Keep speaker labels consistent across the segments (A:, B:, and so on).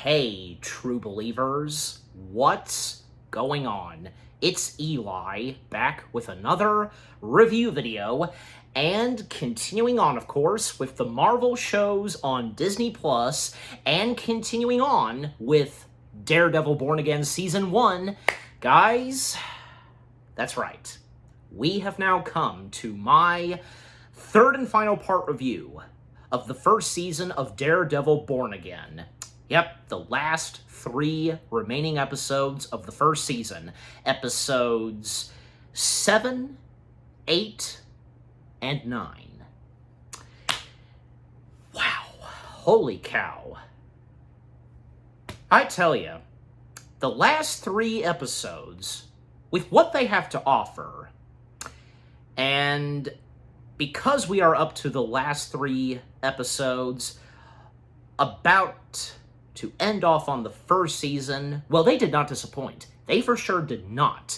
A: Hey, true believers, what's going on? It's Eli, back with another review video, and continuing on, of course, with the Marvel shows on Disney Plus, and continuing on with Daredevil Born Again Season 1. Guys, that's right. We have now come to my third and final part review of the first season of Daredevil Born Again. Yep, the last 3 remaining episodes of the first season. Episodes 7, 8, and 9. Wow. Holy cow. I tell you, the last 3 episodes, with what they have to offer, and because we are up to the last 3 episodes, about to end off on the first season, well, they did not disappoint. They for sure did not.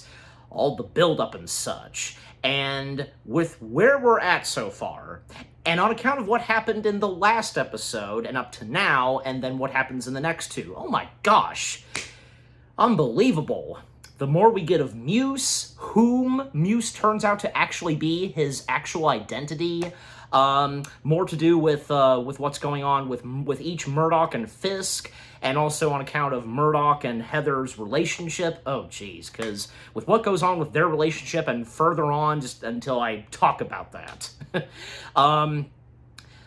A: All the build-up and such. And with where we're at so far, and on account of what happened in the last episode, and up to now, and then what happens in the next 2, oh my gosh, unbelievable. The more we get of Muse, whom Muse turns out to actually be, his actual identity, more to do with what's going on with each Murdoch and Fisk, and also on account of Murdoch and Heather's relationship. Oh, geez, because with what goes on with their relationship, and further on, just until I talk about that.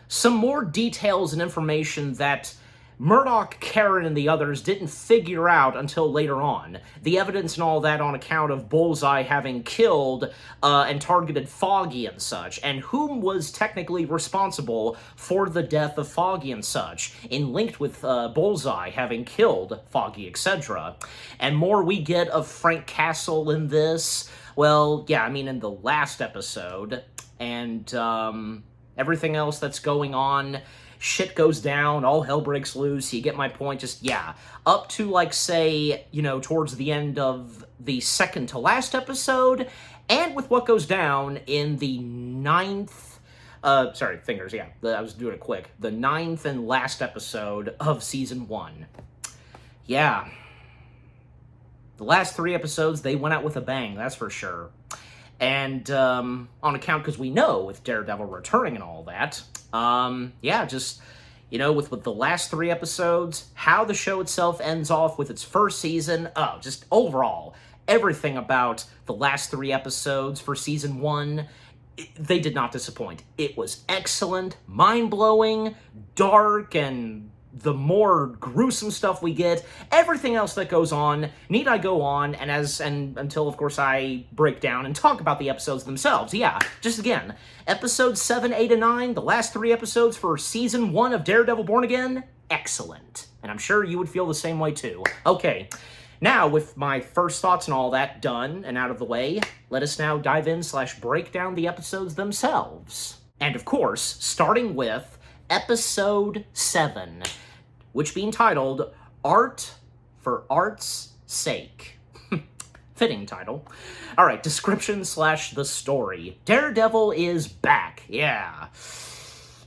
A: Some more details and information that Murdoch, Karen, and the others didn't figure out until later on. The evidence and all that on account of Bullseye having killed and targeted Foggy and such, and whom was technically responsible for the death of Foggy and such, in linked with Bullseye having killed Foggy, etc. And more we get of Frank Castle in this. Well, yeah, I mean, in the last episode, and everything else that's going on. Shit goes down, all hell breaks loose, you get my point, just, yeah. Up to, like, say, you know, towards the end of the second to last episode, and with what goes down in the 9th, I was doing it quick. The 9th and last episode of Season 1. Yeah. The last 3 episodes, they went out with a bang, that's for sure. And, on account, because we know, with Daredevil returning and all that, yeah, just, you know, with the last 3 episodes, how the show itself ends off with its first season, just overall, everything about the last 3 episodes for Season 1, they did not disappoint. It was excellent, mind-blowing, dark, and the more gruesome stuff we get, everything else that goes on, need I go on, and until, of course, I break down and talk about the episodes themselves. Yeah, just again, episodes 7, 8, and 9, the last 3 episodes for Season 1 of Daredevil Born Again, excellent. And I'm sure you would feel the same way too. Okay, now with my first thoughts and all that done and out of the way, let us now dive in / break down the episodes themselves. And of course, starting with Episode 7, which being titled Art for Art's Sake. Fitting title. Alright, description / the story. Daredevil is back, yeah.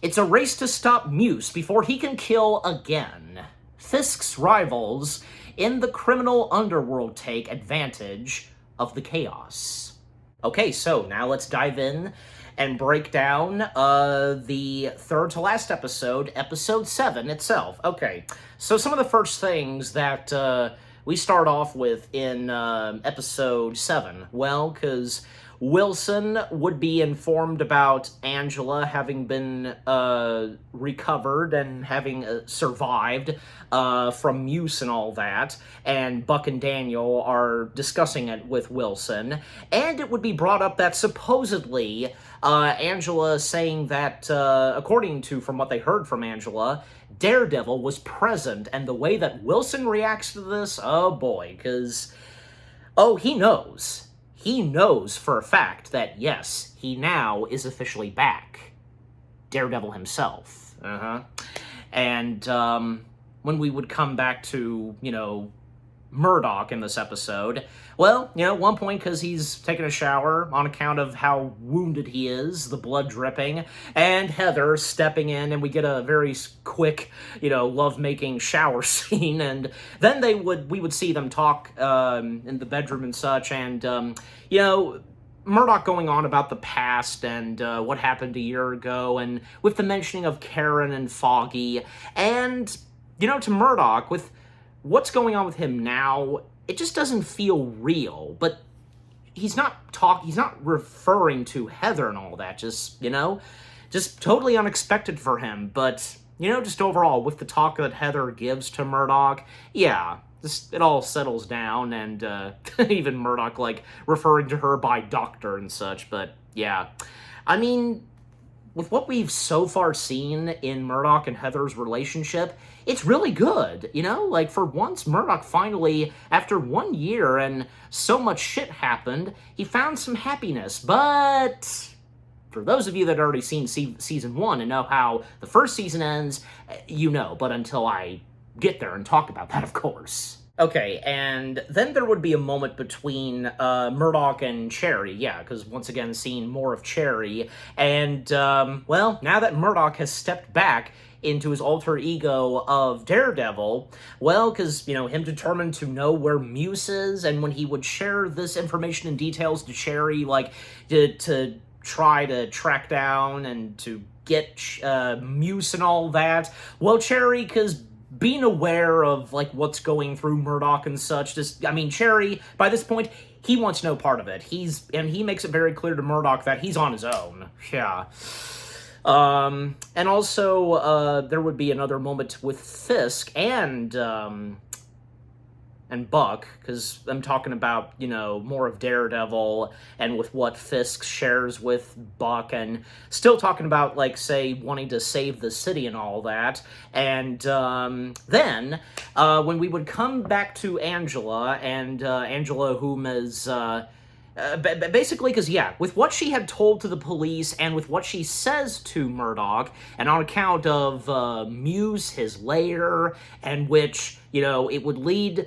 A: It's a race to stop Muse before he can kill again. Fisk's rivals in the criminal underworld take advantage of the chaos. Okay, so now let's dive in and break down the third to last episode, Episode 7 itself. Okay, so some of the first things that we start off with in Episode 7, well, because Wilson would be informed about Angela having been recovered and having survived from Muse and all that, and Buck and Daniel are discussing it with Wilson, and it would be brought up that supposedly Angela saying that, according to from what they heard from Angela, Daredevil was present, and the way that Wilson reacts to this, oh boy, because, oh, he knows. He knows for a fact that, yes, he now is officially back. Daredevil himself. And, when we would come back to, you know, Murdoch in this episode. Well, at one point, because he's taking a shower on account of how wounded he is, the blood dripping, and Heather stepping in, and we get a very quick, love-making shower scene, and then we would see them talk in the bedroom and such, and, Murdoch going on about the past and what happened a year ago, and with the mentioning of Karen and Foggy, and, to Murdoch, with what's going on with him now, it just doesn't feel real, but he's not referring to Heather and all that, just totally unexpected for him, but, just overall, with the talk that Heather gives to Murdoch, yeah, it all settles down, and even Murdoch, referring to her by doctor and such, but yeah. I mean, with what we've so far seen in Murdoch and Heather's relationship, it's really good, for once, Murdoch finally, after 1 year and so much shit happened, he found some happiness, but for those of you that already seen season 1 and know how the first season ends, but until I get there and talk about that, of course. Okay, and then there would be a moment between Murdoch and Cherry, yeah, because once again, seeing more of Cherry, and, now that Murdoch has stepped back into his alter ego of Daredevil, because, him determined to know where Muse is, and when he would share this information and details to Cherry, to try to track down and to get Muse and all that, Cherry, because being aware of, what's going through Murdoch and such, Cherry, by this point, he wants no part of it. He makes it very clear to Murdoch that he's on his own. Yeah. And also, there would be another moment with Fisk and Buck, because I'm talking about, more of Daredevil, and with what Fisk shares with Buck, and still talking about, say, wanting to save the city and all that, and then, when we would come back to Angela, and Angela, whom is, basically, because, with what she had told to the police, and with what she says to Murdoch, and on account of Muse, his lair, and which, it would lead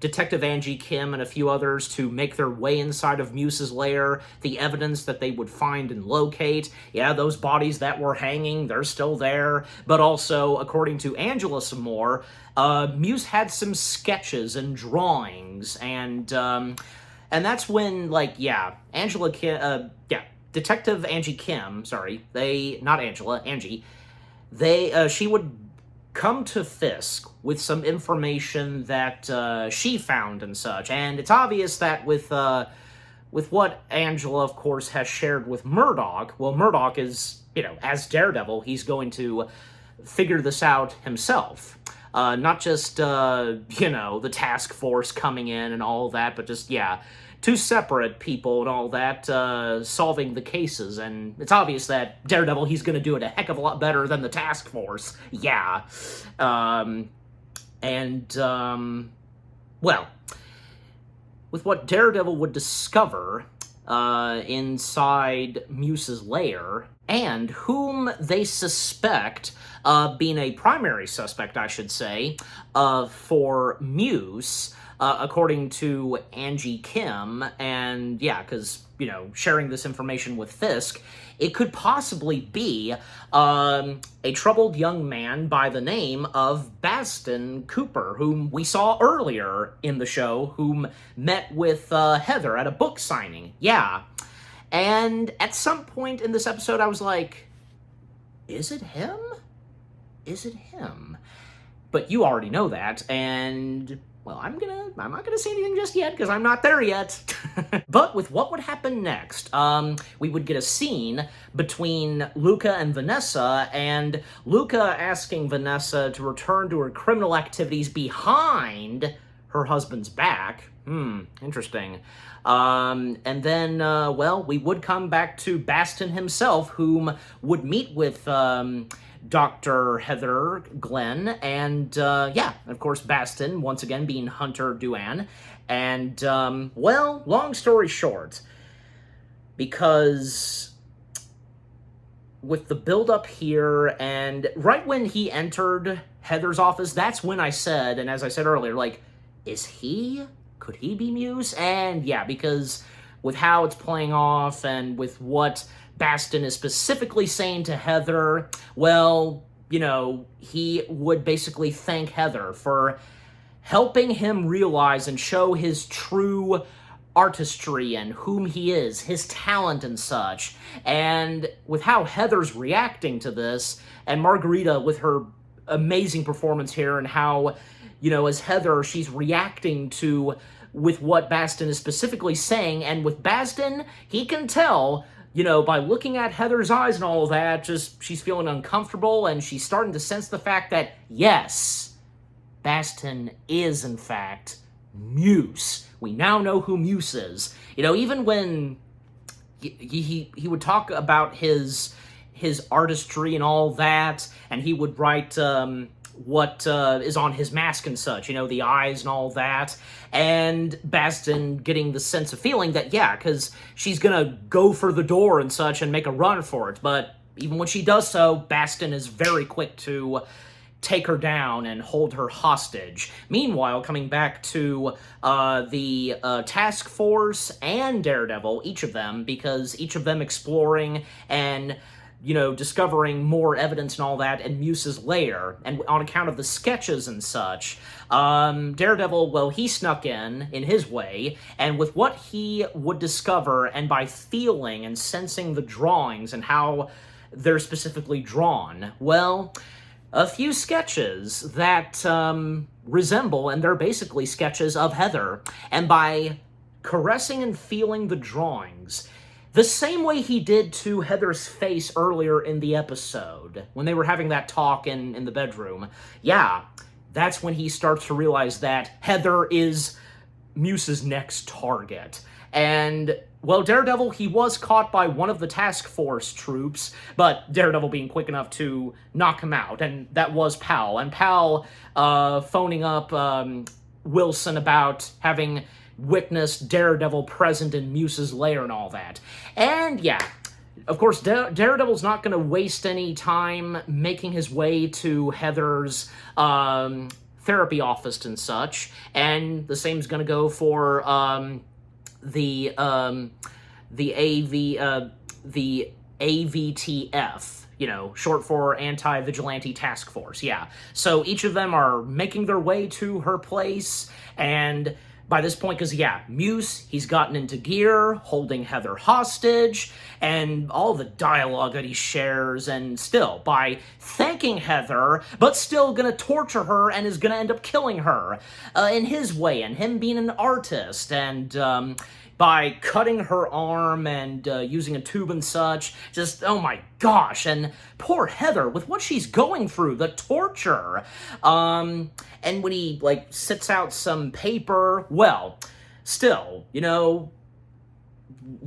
A: Detective Angie Kim and a few others to make their way inside of Muse's lair, the evidence that they would find and locate, those bodies that were hanging, they're still there, but also, according to Angela some more, Muse had some sketches and drawings, and that's when, Detective Angie Kim, she would come to Fisk with some information that she found and such, and it's obvious that with what Angela, of course, has shared with Murdoch, Murdoch is, as Daredevil, he's going to figure this out himself. Not just, the task force coming in and all that, but just, two separate people and all that, solving the cases, and it's obvious that Daredevil, he's gonna do it a heck of a lot better than the task force, with what Daredevil would discover, inside Muse's lair, and whom they suspect, being a primary suspect, I should say, for Muse, according to Angie Kim, and because, sharing this information with Fisk, it could possibly be a troubled young man by the name of Baston Cooper, whom we saw earlier in the show, whom met with Heather at a book signing. And at some point in this episode, I was like, is it him? Is it him? But you already know that, and I'm not gonna say anything just yet, because I'm not there yet. But with what would happen next, we would get a scene between Luca and Vanessa, and Luca asking Vanessa to return to her criminal activities behind her husband's back. Interesting. And then, we would come back to Baston himself, whom would meet with, Dr. Heather Glenn, and, of course, Baston, once again, being Hunter Duan. And, long story short, because with the build-up here, and right when he entered Heather's office, that's when I said, and as I said earlier, could he be Muse? And yeah, because with how it's playing off and with what Baston is specifically saying to Heather, well, he would basically thank Heather for helping him realize and show his true artistry and whom he is, his talent and such. And with how Heather's reacting to this, and Margarita with her amazing performance here, and how, as Heather, she's reacting with what Baston is specifically saying, and with Baston, he can tell, by looking at Heather's eyes and all of that, just she's feeling uncomfortable, and she's starting to sense the fact that, yes, Baston is, in fact, Muse. We now know who Muse is. Even when he would talk about his artistry and all that, and he would write what is on his mask and such, the eyes and all that, and Baston getting the sense of feeling that, yeah, because she's gonna go for the door and such and make a run for it, but even when she does so, Baston is very quick to take her down and hold her hostage. Meanwhile, coming back to the task force and Daredevil, each of them, because each of them exploring and discovering more evidence and all that in Muse's lair, and on account of the sketches and such, Daredevil, well, he snuck in his way, and with what he would discover, and by feeling and sensing the drawings and how they're specifically drawn, well, a few sketches that resemble, and they're basically sketches of Heather, and by caressing and feeling the drawings, the same way he did to Heather's face earlier in the episode, when they were having that talk in the bedroom. Yeah, that's when he starts to realize that Heather is Muse's next target. And, well, Daredevil, he was caught by one of the task force troops, but Daredevil being quick enough to knock him out, and that was Pal. And Pal phoning up Wilson about having witnessed Daredevil present in Muse's lair and all that. And yeah, of course, Daredevil's not going to waste any time making his way to Heather's therapy office and such, and the same's going to go for the AVTF, short for Anti-Vigilante Task Force, yeah. So each of them are making their way to her place, and by this point, because, yeah, Muse, he's gotten into gear, holding Heather hostage, and all the dialogue that he shares, and still, by thanking Heather, but still gonna torture her and is gonna end up killing her in his way, and him being an artist, and by cutting her arm and using a tube and such, just, oh my gosh, and poor Heather, with what she's going through, the torture, and when he, sits out some paper, well, still,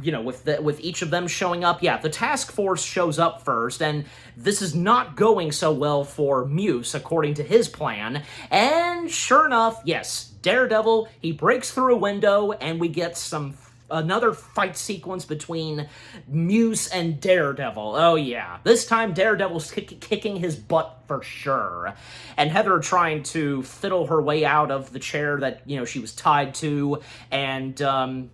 A: with each of them showing up, yeah, the task force shows up first, and this is not going so well for Muse, according to his plan, and sure enough, yes, Daredevil, he breaks through a window, and we get another fight sequence between Muse and Daredevil. Oh yeah, this time Daredevil's kicking his butt for sure. And Heather trying to fiddle her way out of the chair that, she was tied to, and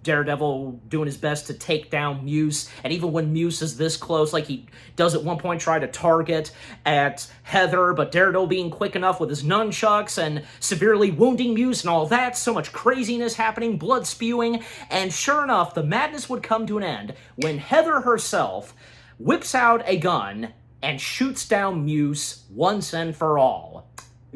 A: Daredevil doing his best to take down Muse, and even when Muse is this close, like he does at one point try to target at Heather, but Daredevil being quick enough with his nunchucks and severely wounding Muse and all that, so much craziness happening, blood spewing, and sure enough, the madness would come to an end when Heather herself whips out a gun and shoots down Muse once and for all.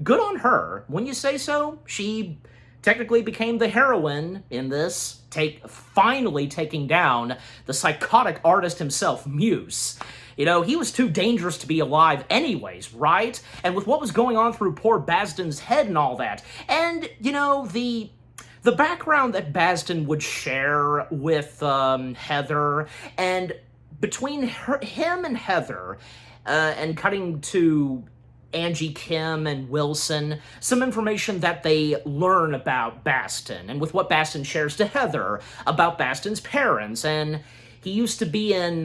A: Good on her. When you say so, she technically became the heroine in this, finally taking down the psychotic artist himself, Muse. He was too dangerous to be alive anyways, right? And with what was going on through poor Baston's head and all that, and, the background that Baston would share with Heather, and between him and Heather, and cutting to Angie Kim and Wilson, some information that they learn about Baston, and with what Baston shares to Heather about Baston's parents, and he used to be in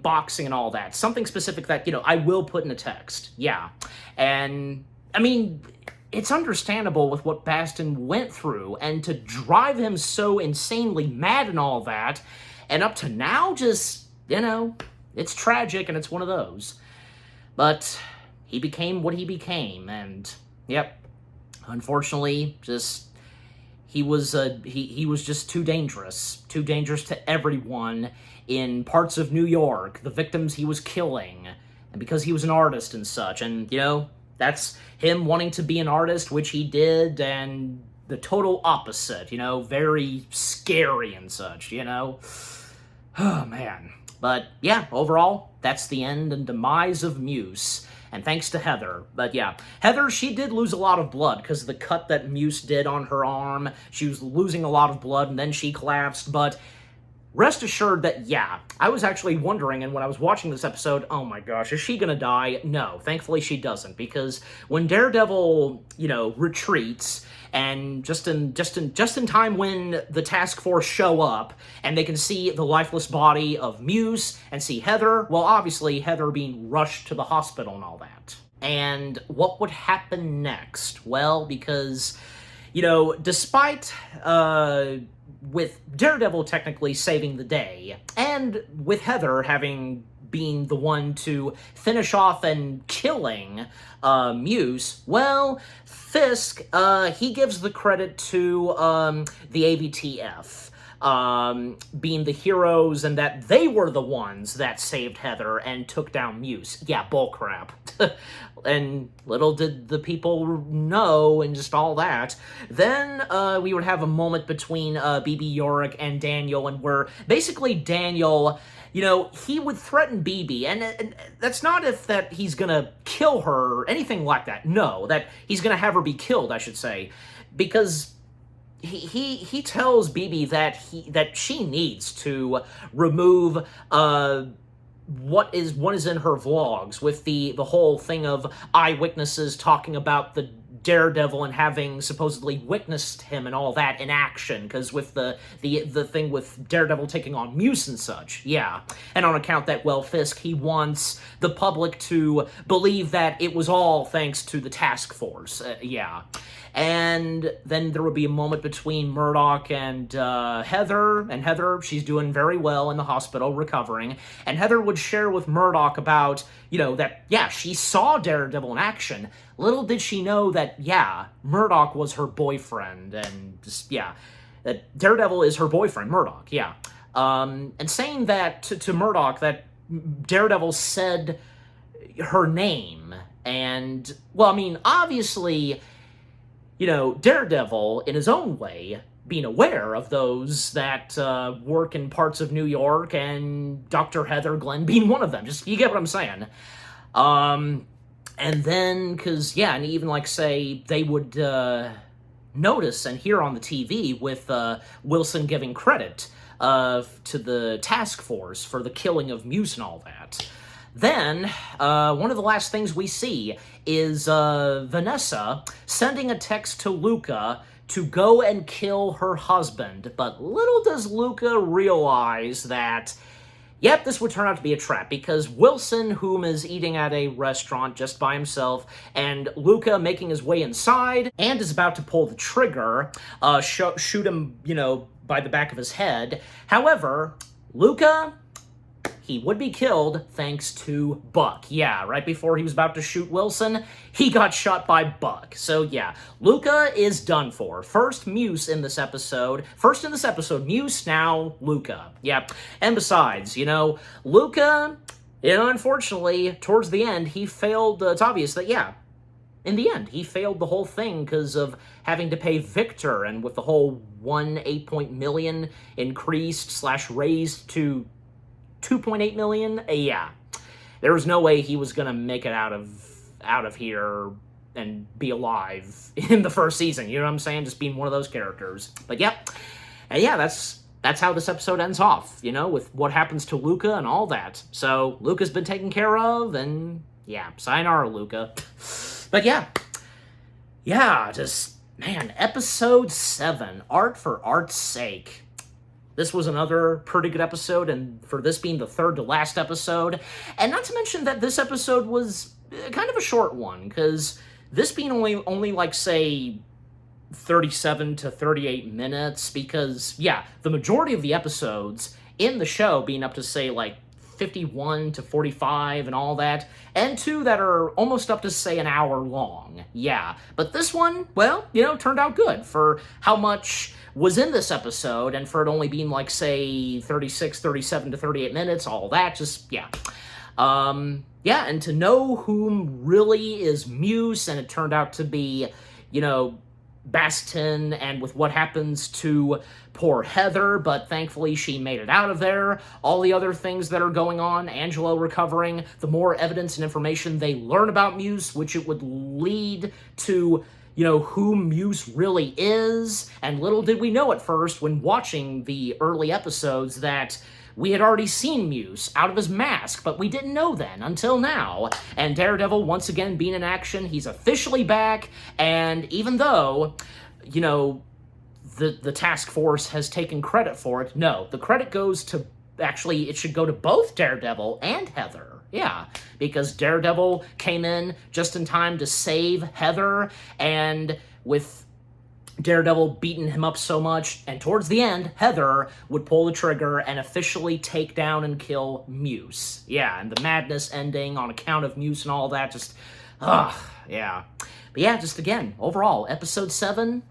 A: boxing and all that. Something specific that, I will put in a text. Yeah. And, I mean, it's understandable with what Baston went through, and to drive him so insanely mad and all that, and up to now, just, it's tragic, and it's one of those. But he became what he became, and, yep, unfortunately, he was just too dangerous to everyone in parts of New York, the victims he was killing, and because he was an artist and such, and, that's him wanting to be an artist, which he did, and the total opposite, very scary and such, Oh, man. But, yeah, overall, that's the end and demise of Muse. And thanks to Heather. But yeah, Heather, she did lose a lot of blood because of the cut that Muse did on her arm. She was losing a lot of blood, and then she collapsed. But rest assured that, yeah, I was actually wondering, and when I was watching this episode, oh my gosh, is she gonna die? No, thankfully she doesn't, because when Daredevil, retreats, and just in time when the task force show up, and they can see the lifeless body of Muse, and see Heather, well, obviously, Heather being rushed to the hospital and all that. And what would happen next? Well, because, despite, with Daredevil technically saving the day, and with Heather being the one to finish off and killing Muse, well, Fisk, he gives the credit to the AVTF, being the heroes, and that they were the ones that saved Heather and took down Muse. Yeah, bullcrap. And little did the people know, and just all that. Then we would have a moment between BB Yorick and Daniel, and where basically Daniel, he would threaten BB, and that's not that he's gonna kill her or anything like that. No, that he's gonna have her be killed, I should say, because he tells BB that she needs to remove what is in her vlogs, with the whole thing of eyewitnesses talking about the Daredevil and having supposedly witnessed him and all that in action, because with the thing with Daredevil taking on Muse and such, yeah. And on account that, well, Fisk, he wants the public to believe that it was all thanks to the task force, yeah. And then there would be a moment between Murdock and Heather, and Heather, she's doing very well in the hospital, recovering, and Heather would share with Murdock about, that, yeah, she saw Daredevil in action. Little did she know that, yeah, Murdock was her boyfriend, and just, yeah, that Daredevil is her boyfriend, Murdock, yeah. And saying that to Murdock, that Daredevil said her name, and, well, I mean, obviously, Daredevil, in his own way, being aware of those that work in parts of New York, and Dr. Heather Glenn being one of them. Just, you get what I'm saying. And then, because, yeah, and even, say, they would notice and hear on the TV with Wilson giving credit to the task force for the killing of Muse and all that. Then, one of the last things we see is Vanessa sending a text to Luca to go and kill her husband. But little does Luca realize that, yep, this would turn out to be a trap, because Wilson, whom is eating at a restaurant just by himself, and Luca making his way inside, and is about to pull the trigger, shoot him, by the back of his head. However, Luca, he would be killed thanks to Buck. Yeah, right before he was about to shoot Wilson, he got shot by Buck. So yeah, Luca is done for. First Muse in this episode, Muse, now Luca. Yeah, and besides, Luca, unfortunately, towards the end, he failed. It's obvious that, yeah, in the end, he failed the whole thing because of having to pay Victor, and with the whole 8 million increased / raised to 2.8 million, yeah. There was no way he was gonna make it out of here and be alive in the first season, you know what I'm saying? Just being one of those characters. But yep. And yeah, that's how this episode ends off, with what happens to Luca and all that. So, Luca's been taken care of, and yeah, sayonara, Luca. But yeah. Yeah, just, man, episode 7, Art for Art's Sake. This was another pretty good episode, and for this being the third to last episode, and not to mention that this episode was kind of a short one, because this being only like, say, 37 to 38 minutes, because, yeah, the majority of the episodes in the show being up to, say, like, 51 to 45 and all that, and 2 that are almost up to, say, an hour long. Yeah. But this one, well, turned out good for how much was in this episode, and for it only being, like, say, 36, 37 to 38 minutes, all that, just, yeah. Yeah, and to know whom really is Muse, and it turned out to be, Bastin, and with what happens to poor Heather, but thankfully she made it out of there. All the other things that are going on, Angelo recovering, the more evidence and information they learn about Muse, which it would lead to, who Muse really is. And little did we know at first when watching the early episodes that we had already seen Muse out of his mask, but we didn't know then until now. And Daredevil, once again, being in action, he's officially back, and even though, the task force has taken credit for it, no, the credit goes to, actually, it should go to both Daredevil and Heather. Yeah, because Daredevil came in just in time to save Heather, and with Daredevil beating him up so much, and towards the end, Heather would pull the trigger and officially take down and kill Muse. Yeah, and the madness ending on account of Muse and all that, just, yeah. But yeah, just again, overall, episode 7,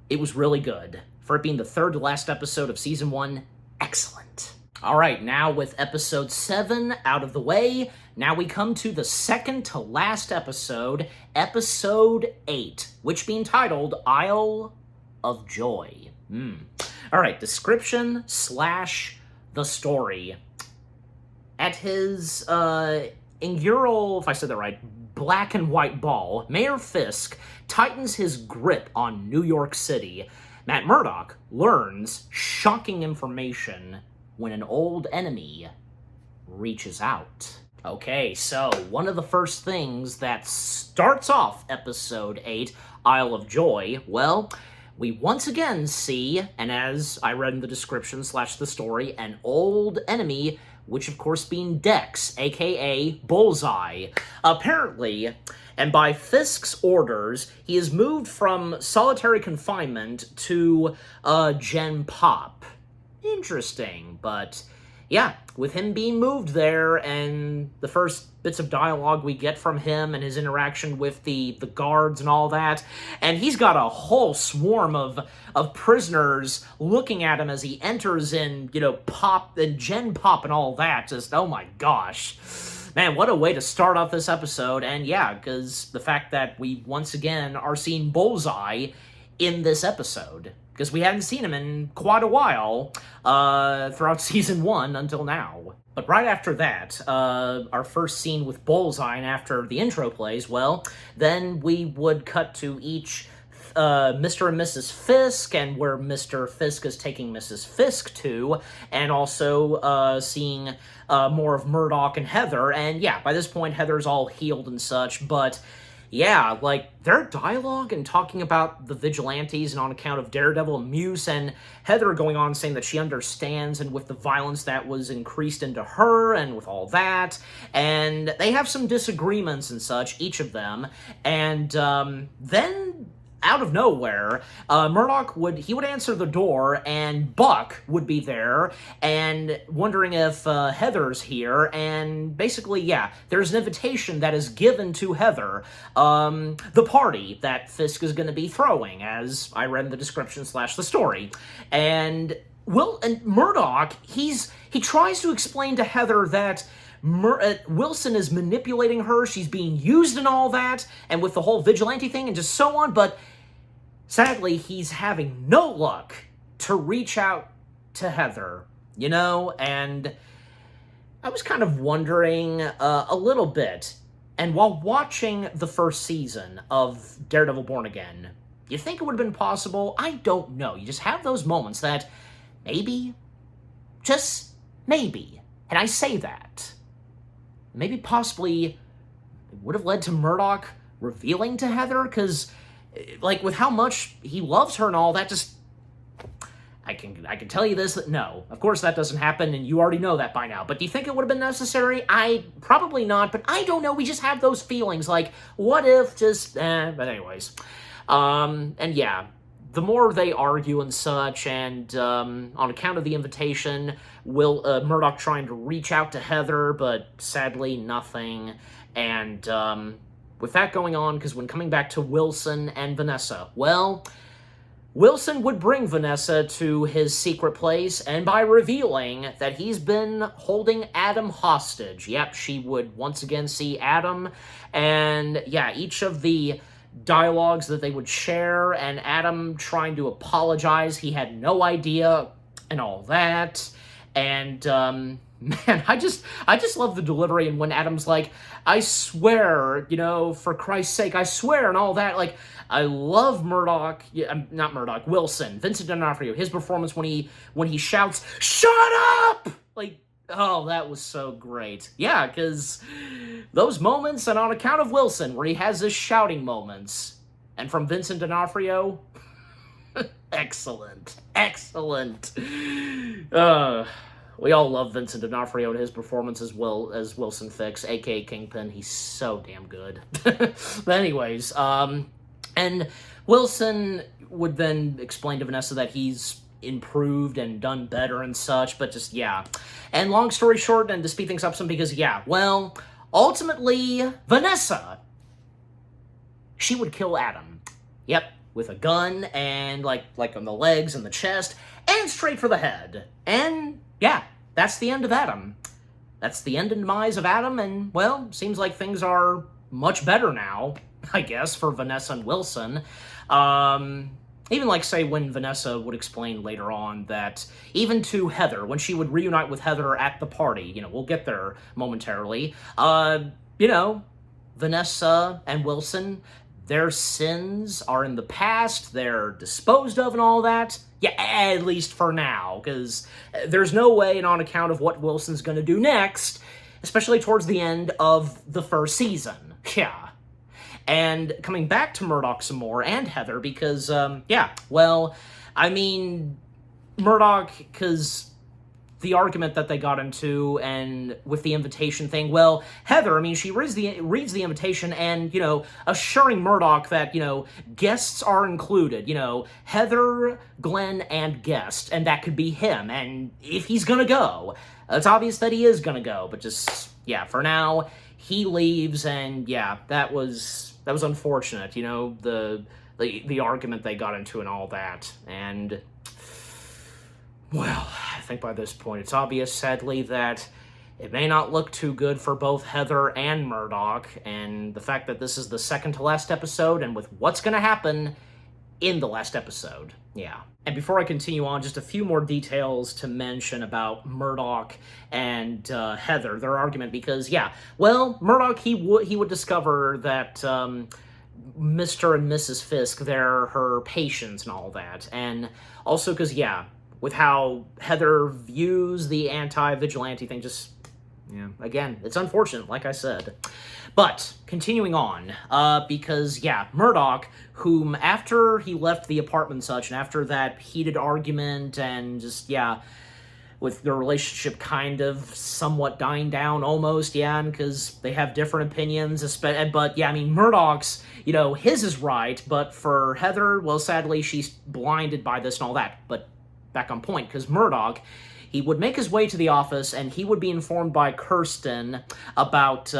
A: it was really good. For it being the third to last episode of season 1, excellent. All right, now with episode 7 out of the way, now we come to the second to last episode, episode 8, which being titled Isle of Joy. All right, description / the story. At his inaugural, if I said that right, black and white ball, Mayor Fisk tightens his grip on New York City. Matt Murdock learns shocking information when an old enemy reaches out. Okay, so one of the first things that starts off episode 8, Isle of Joy, well, we once again see, and as I read in the description / the story, an old enemy, which of course being Dex, aka Bullseye. Apparently, and by Fisk's orders, he is moved from solitary confinement to Gen Pop. Interesting, but yeah, with him being moved there, and the first bits of dialogue we get from him and his interaction with the guards and all that, and he's got a whole swarm of prisoners looking at him as he enters in, Pop and Gen Pop and all that, just, oh my gosh. Man, what a way to start off this episode, and yeah, because the fact that we once again are seeing Bullseye in this episode, because we hadn't seen him in quite a while throughout season 1 until now. But right after that, our first scene with Bullseye, and after the intro plays, well, then we would cut to each Mr. and Mrs. Fisk, and where Mr. Fisk is taking Mrs. Fisk to, and also seeing more of Murdock and Heather, and yeah, by this point, Heather's all healed and such, but yeah, like, their dialogue and talking about the vigilantes and on account of Daredevil and Muse, and Heather going on saying that she understands, and with the violence that was increased into her, and with all that, and they have some disagreements and such, each of them, and then out of nowhere, Murdock would answer the door, and Buck would be there, and wondering if Heather's here, and basically, yeah, there's an invitation that is given to Heather, the party that Fisk is going to be throwing, as I read in the description / the story, and Murdock, he tries to explain to Heather that Wilson is manipulating her, she's being used and all that, and with the whole vigilante thing and just so on, but sadly, he's having no luck to reach out to Heather, and I was kind of wondering a little bit, and while watching the first season of Daredevil Born Again, you think it would have been possible? I don't know. You just have those moments that maybe, just maybe, and I say that, maybe possibly it would have led to Murdock revealing to Heather, because like, with how much he loves her and all that, just, I can tell you this, that no, of course that doesn't happen, and you already know that by now. But do you think it would have been necessary? Probably not, but I don't know. We just have those feelings, like, what if just, but anyways. And yeah, the more they argue and such, and on account of the invitation, Murdoch trying to reach out to Heather, but sadly nothing. And with that going on, because when coming back to Wilson and Vanessa, well, Wilson would bring Vanessa to his secret place, and by revealing that he's been holding Adam hostage. Yep, she would once again see Adam, and yeah, each of the dialogues that they would share, and Adam trying to apologize, he had no idea, and all that, and, man, I just love the delivery, and when Adam's like, I swear, for Christ's sake, I swear, and all that, like, I love Murdoch, not Murdoch, Wilson, Vincent D'Onofrio, his performance when he shouts, "Shut up!" Like, oh, that was so great. Yeah, because those moments, and on account of Wilson, where he has his shouting moments, and from Vincent D'Onofrio, excellent, excellent. We all love Vincent D'Onofrio and his performance as well as Wilson Fisk, a.k.a. Kingpin. He's so damn good. But anyways, and Wilson would then explain to Vanessa that he's improved and done better and such, but just, yeah. And long story short, and to speed things up some, because, yeah, well, ultimately, Vanessa, she would kill Adam. Yep, with a gun, and, like on the legs and the chest, and straight for the head. And, yeah, that's the end of Adam. That's the end and demise of Adam, and, well, seems like things are much better now, I guess, for Vanessa and Wilson. Even like, say, when Vanessa would explain later on that even to Heather, when she would reunite with Heather at the party, we'll get there momentarily, Vanessa and Wilson, their sins are in the past, they're disposed of and all that. Yeah, at least for now, because there's no way, and on account of what Wilson's going to do next, especially towards the end of the first season. Yeah. And coming back to Murdoch some more, and Heather, because, yeah, well, I mean, Murdoch, because the argument that they got into, and with the invitation thing, well, Heather, I mean, she reads the invitation, and, assuring Murdoch that, guests are included, Heather, Glenn, and guest, and that could be him, and if he's gonna go, it's obvious that he is gonna go, but just, yeah, for now, he leaves, and, yeah, that was unfortunate, the argument they got into and all that, and, well, I think by this point it's obvious, sadly, that it may not look too good for both Heather and Murdoch, and the fact that this is the second to last episode, and with what's going to happen in the last episode, yeah. And before I continue on, just a few more details to mention about Murdoch and Heather, their argument, because, yeah, well, Murdoch, he would discover that Mr. and Mrs. Fisk, they're her patients and all that, and also because, yeah, with how Heather views the anti-vigilante thing, just, yeah, again, it's unfortunate, like I said. But, continuing on, because, yeah, Murdoch, whom, after he left the apartment and such, and after that heated argument, and just, yeah, with their relationship kind of somewhat dying down, almost, yeah, because they have different opinions, but, yeah, I mean, Murdoch's, his is right, but for Heather, well, sadly, she's blinded by this and all that, but back on point, because Murdoch, he would make his way to the office, and he would be informed by Kirsten about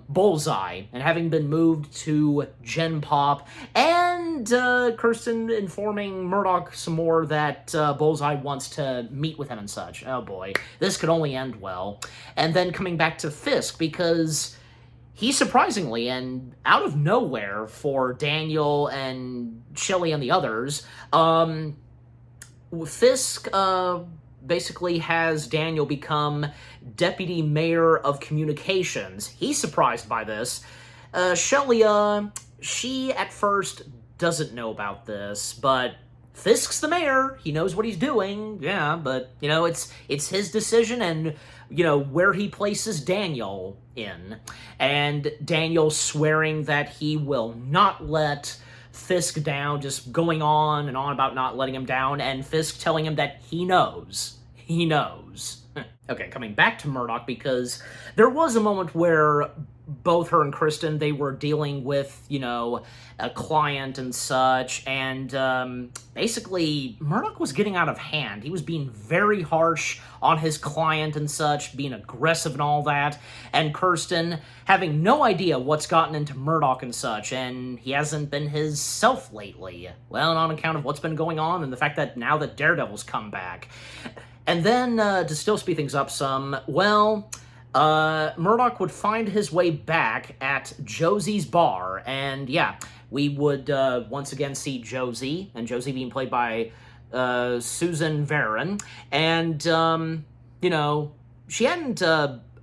A: Bullseye, and having been moved to Gen Pop, and Kirsten informing Murdoch some more that Bullseye wants to meet with him and such. Oh boy, this could only end well. And then coming back to Fisk, because he surprisingly, and out of nowhere for Daniel and Shelley and the others, Fisk basically has Daniel become Deputy Mayor of Communications. He's surprised by this. Shelley, she at first doesn't know about this, but Fisk's the mayor. He knows what he's doing. Yeah, but, it's his decision and, where he places Daniel in. And Daniel swearing that he will not let Fisk down, just going on and on about not letting him down, and Fisk telling him that he knows. He knows. Okay, coming back to Murdoch, because there was a moment where both her and Kristen, they were dealing with, you know, a client and such, and basically Murdoch was getting out of hand. He was being very harsh on his client and such, being aggressive and all that, and Kirsten having no idea what's gotten into Murdoch and such, and he hasn't been his self lately. Well, on account of what's been going on and the fact that now that Daredevil's come back. And then, to still speed things up some, well, Murdoch would find his way back at Josie's bar, and yeah, we would once again see Josie, and Josie being played by Susan Varen, and, you know, she hadn't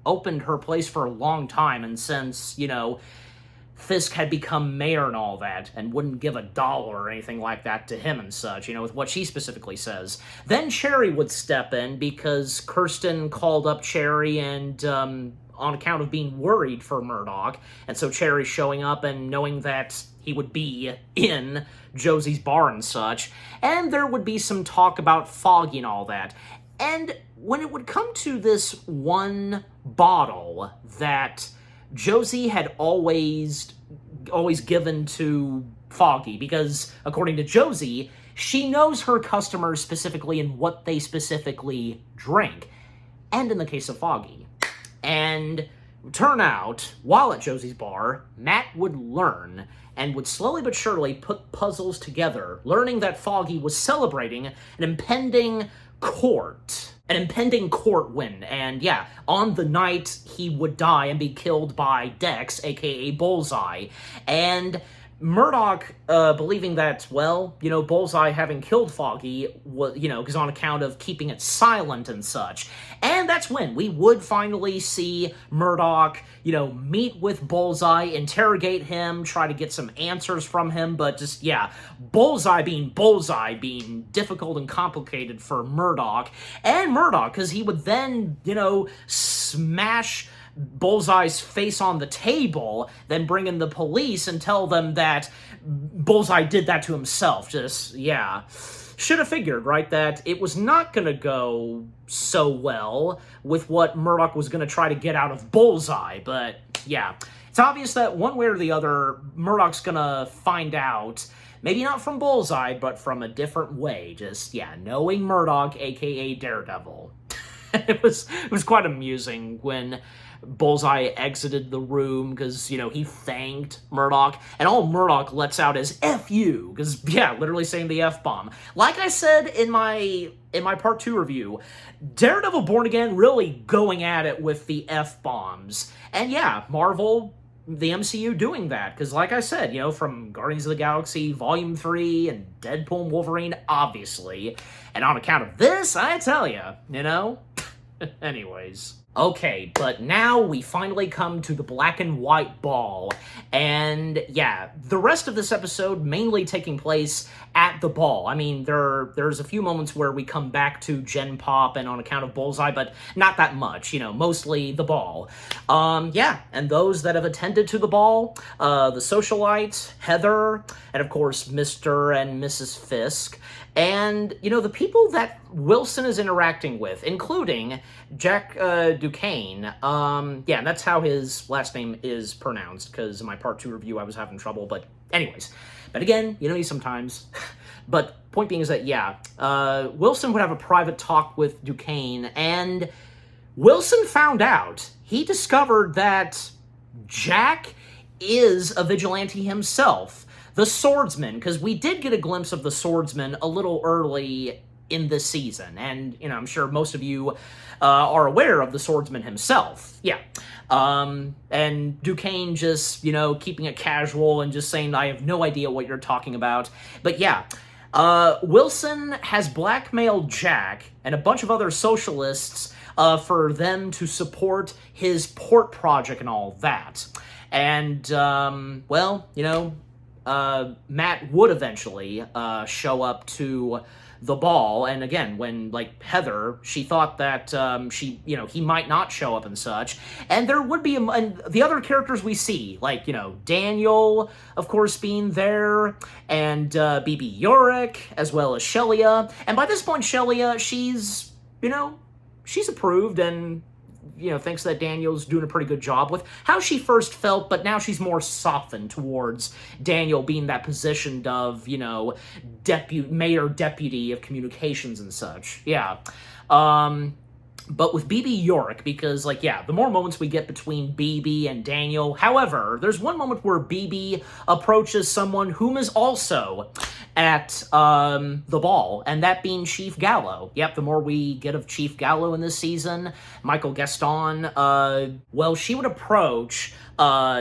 A: opened her place for a long time, and since, you know, Fisk had become mayor and all that, and wouldn't give $1 or anything like that to him and such, you know, with what she specifically says. Then Cherry would step in because Kirsten called up Cherry and, on account of being worried for Murdoch, and so Cherry showing up and knowing that he would be in Josie's bar and such, and there would be some talk about Foggy and all that. And when it would come to this one bottle that Josie had always given to Foggy, because according to Josie, she knows her customers specifically and what they specifically drink, and in the case of Foggy. And turn out, while at Josie's bar, Matt would learn and would slowly but surely put puzzles together, learning that Foggy was celebrating an impending court win, and yeah, on the night he would die and be killed by Dex, aka Bullseye, and Murdoch, believing that, well, you know, Bullseye having killed Foggy, was, you know, because on account of keeping it silent and such. And that's when we would finally see Murdoch, you know, meet with Bullseye, interrogate him, try to get some answers from him, but just, yeah, Bullseye being difficult and complicated for Murdoch. And Murdoch, because he would then, you know, smash Bullseye's face on the table, then bring in the police and tell them that Bullseye did that to himself. Just, yeah. Should have figured, right, that it was not going to go so well with what Murdoch was going to try to get out of Bullseye, but yeah. It's obvious that one way or the other, Murdoch's going to find out, maybe not from Bullseye, but from a different way. Just, yeah, knowing Murdoch, aka Daredevil. It was quite amusing when Bullseye exited the room because, you know, he thanked Murdoch, and all Murdoch lets out is F you, because, yeah, literally saying the F-bomb. Like I said in my part 2 review, Daredevil Born Again really going at it with the F-bombs. And yeah, Marvel, the MCU doing that, because like I said, you know, from Guardians of the Galaxy Volume 3 and Deadpool and Wolverine, obviously. And on account of this, I tell ya, you know? Anyways. Okay, but now we finally come to the black and white ball, and yeah, the rest of this episode mainly taking place at the ball. I mean, there's a few moments where we come back to Gen Pop and on account of Bullseye, but not that much, you know, mostly the ball. Yeah, and those that have attended to the ball, the socialites, Heather, and of course, Mr. and Mrs. Fisk, and, you know, the people that Wilson is interacting with, including Jack Duquesne. Yeah, and that's how his last name is pronounced, because in my part 2 review I was having trouble, but anyways. But again, you know me sometimes. But point being is that, yeah, Wilson would have a private talk with Duquesne, and Wilson found out, he discovered that Jack is a vigilante himself. The swordsman, because we did get a glimpse of the swordsman a little early in this season, and, you know, I'm sure most of you are aware of the swordsman himself. Yeah. And Duquesne just, you know, keeping it casual and just saying, I have no idea what you're talking about. But yeah, Wilson has blackmailed Jack and a bunch of other socialists for them to support his port project and all that. And, well, you know, Matt would eventually show up to the ball, and again, when, like, Heather, she thought that he might not show up and such, and there would be, and the other characters we see, like, Daniel, of course, being there, and BB Yorick, as well as Shelia, and by this point, Shelia, she's approved, and thinks that Daniel's doing a pretty good job with how she first felt, but now she's more softened towards Daniel being that positioned of, mayor deputy of communications and such. Yeah. But with BB Yorick, because, the more moments we get between BB and Daniel, however, there's one moment where BB approaches someone whom is also at the ball, and that being Chief Gallo. Yep, the more we get of Chief Gallo in this season, Michael Gaston, she would approach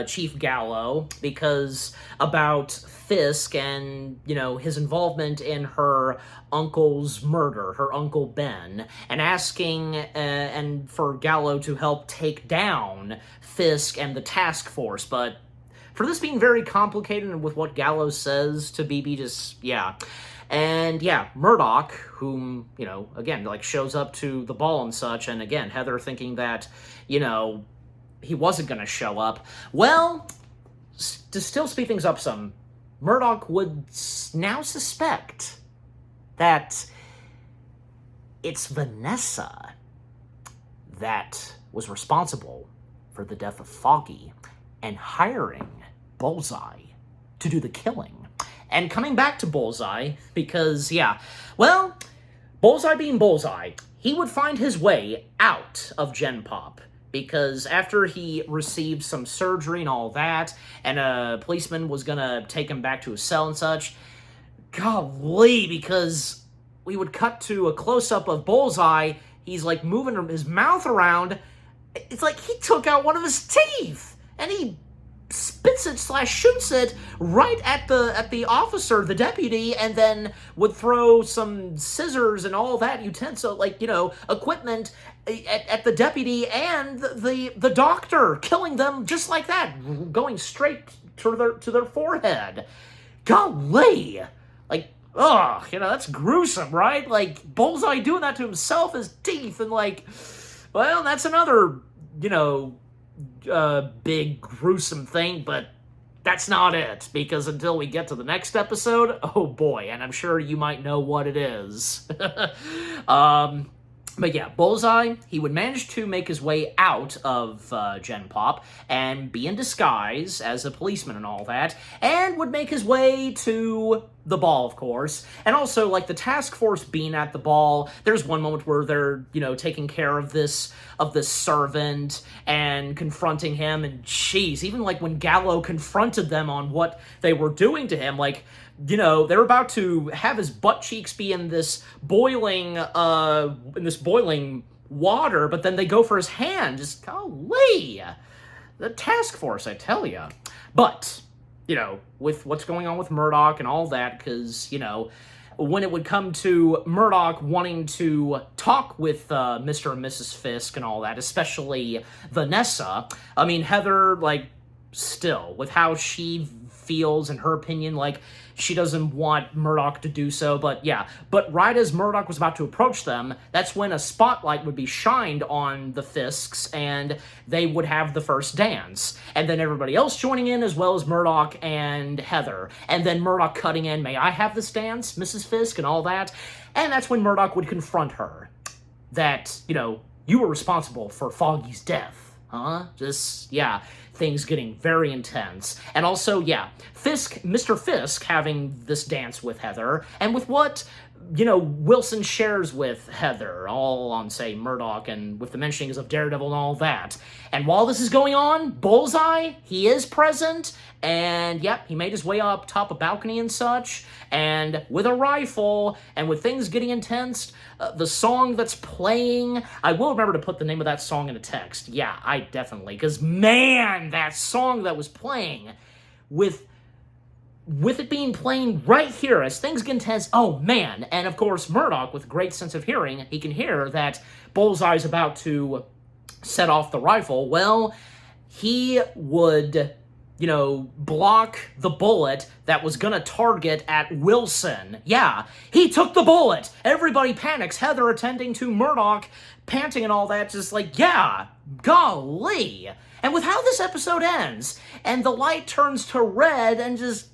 A: Chief Gallo because about Fisk and, his involvement in her uncle's murder, her Uncle Ben, and asking and for Gallo to help take down Fisk and the task force, but for this being very complicated and with what Gallo says to BB, And Murdoch, whom, again, shows up to the ball and such, and again, Heather thinking that, he wasn't going to show up. Well, to still speed things up some, Murdoch would now suspect that it's Vanessa that was responsible for the death of Foggy and hiring Bullseye to do the killing. And coming back to Bullseye, because, Bullseye being Bullseye, he would find his way out of Gen Pop, because after he received some surgery and all that, and a policeman was gonna take him back to his cell and such, golly, because we would cut to a close-up of Bullseye, he's, moving his mouth around, it's like he took out one of his teeth, and he spits it / shoots it right at the officer, the deputy, and then would throw some scissors and all that utensil, equipment at the deputy and the doctor, killing them just like that, going straight to their forehead. Golly! That's gruesome, right? Bullseye doing that to himself, his teeth, and that's another, big gruesome thing, but that's not it, because until we get to the next episode, oh boy, and I'm sure you might know what it is. But Bullseye, he would manage to make his way out of Gen Pop and be in disguise as a policeman and all that, and would make his way to the ball, of course. And also, the task force being at the ball, there's one moment where they're, taking care of this servant and confronting him, and jeez, even when Gallo confronted them on what they were doing to him, they're about to have his butt cheeks be in this boiling water, but then they go for his hand. Just, golly! The task force, I tell ya. But, with what's going on with Murdoch and all that, because, when it would come to Murdoch wanting to talk with Mr. and Mrs. Fisk and all that, especially Vanessa, I mean, Heather, still, with how she feels and her opinion, she doesn't want Murdoch to do so, but right as Murdoch was about to approach them, that's when a spotlight would be shined on the Fisks, and they would have the first dance. And then everybody else joining in, as well as Murdoch and Heather. And then Murdoch cutting in, "May I have this dance, Mrs. Fisk?" and all that. And that's when Murdoch would confront her. That, you were responsible for Foggy's death, huh? Things getting very intense. And also, Mr. Fisk having this dance with Heather, and with what, Wilson shares with Heather, all on, say, Murdoch, and with the mentionings of Daredevil and all that. And while this is going on, Bullseye, he is present, and, he made his way up top a balcony and such, and with a rifle, and with things getting intense, the song that's playing, I will remember to put the name of that song in the text. Yeah, I definitely, because, man, that song that was playing, with it being playing right here as things get intense, oh man, and of course Murdoch, with great sense of hearing, he can hear that Bullseye's about to set off the rifle. Well, he would block the bullet that was gonna target at Wilson. Yeah, he took the bullet. Everybody panics. Heather attending to Murdoch, panting and all that, just like, yeah, golly. And with how this episode ends, and the light turns to red and just,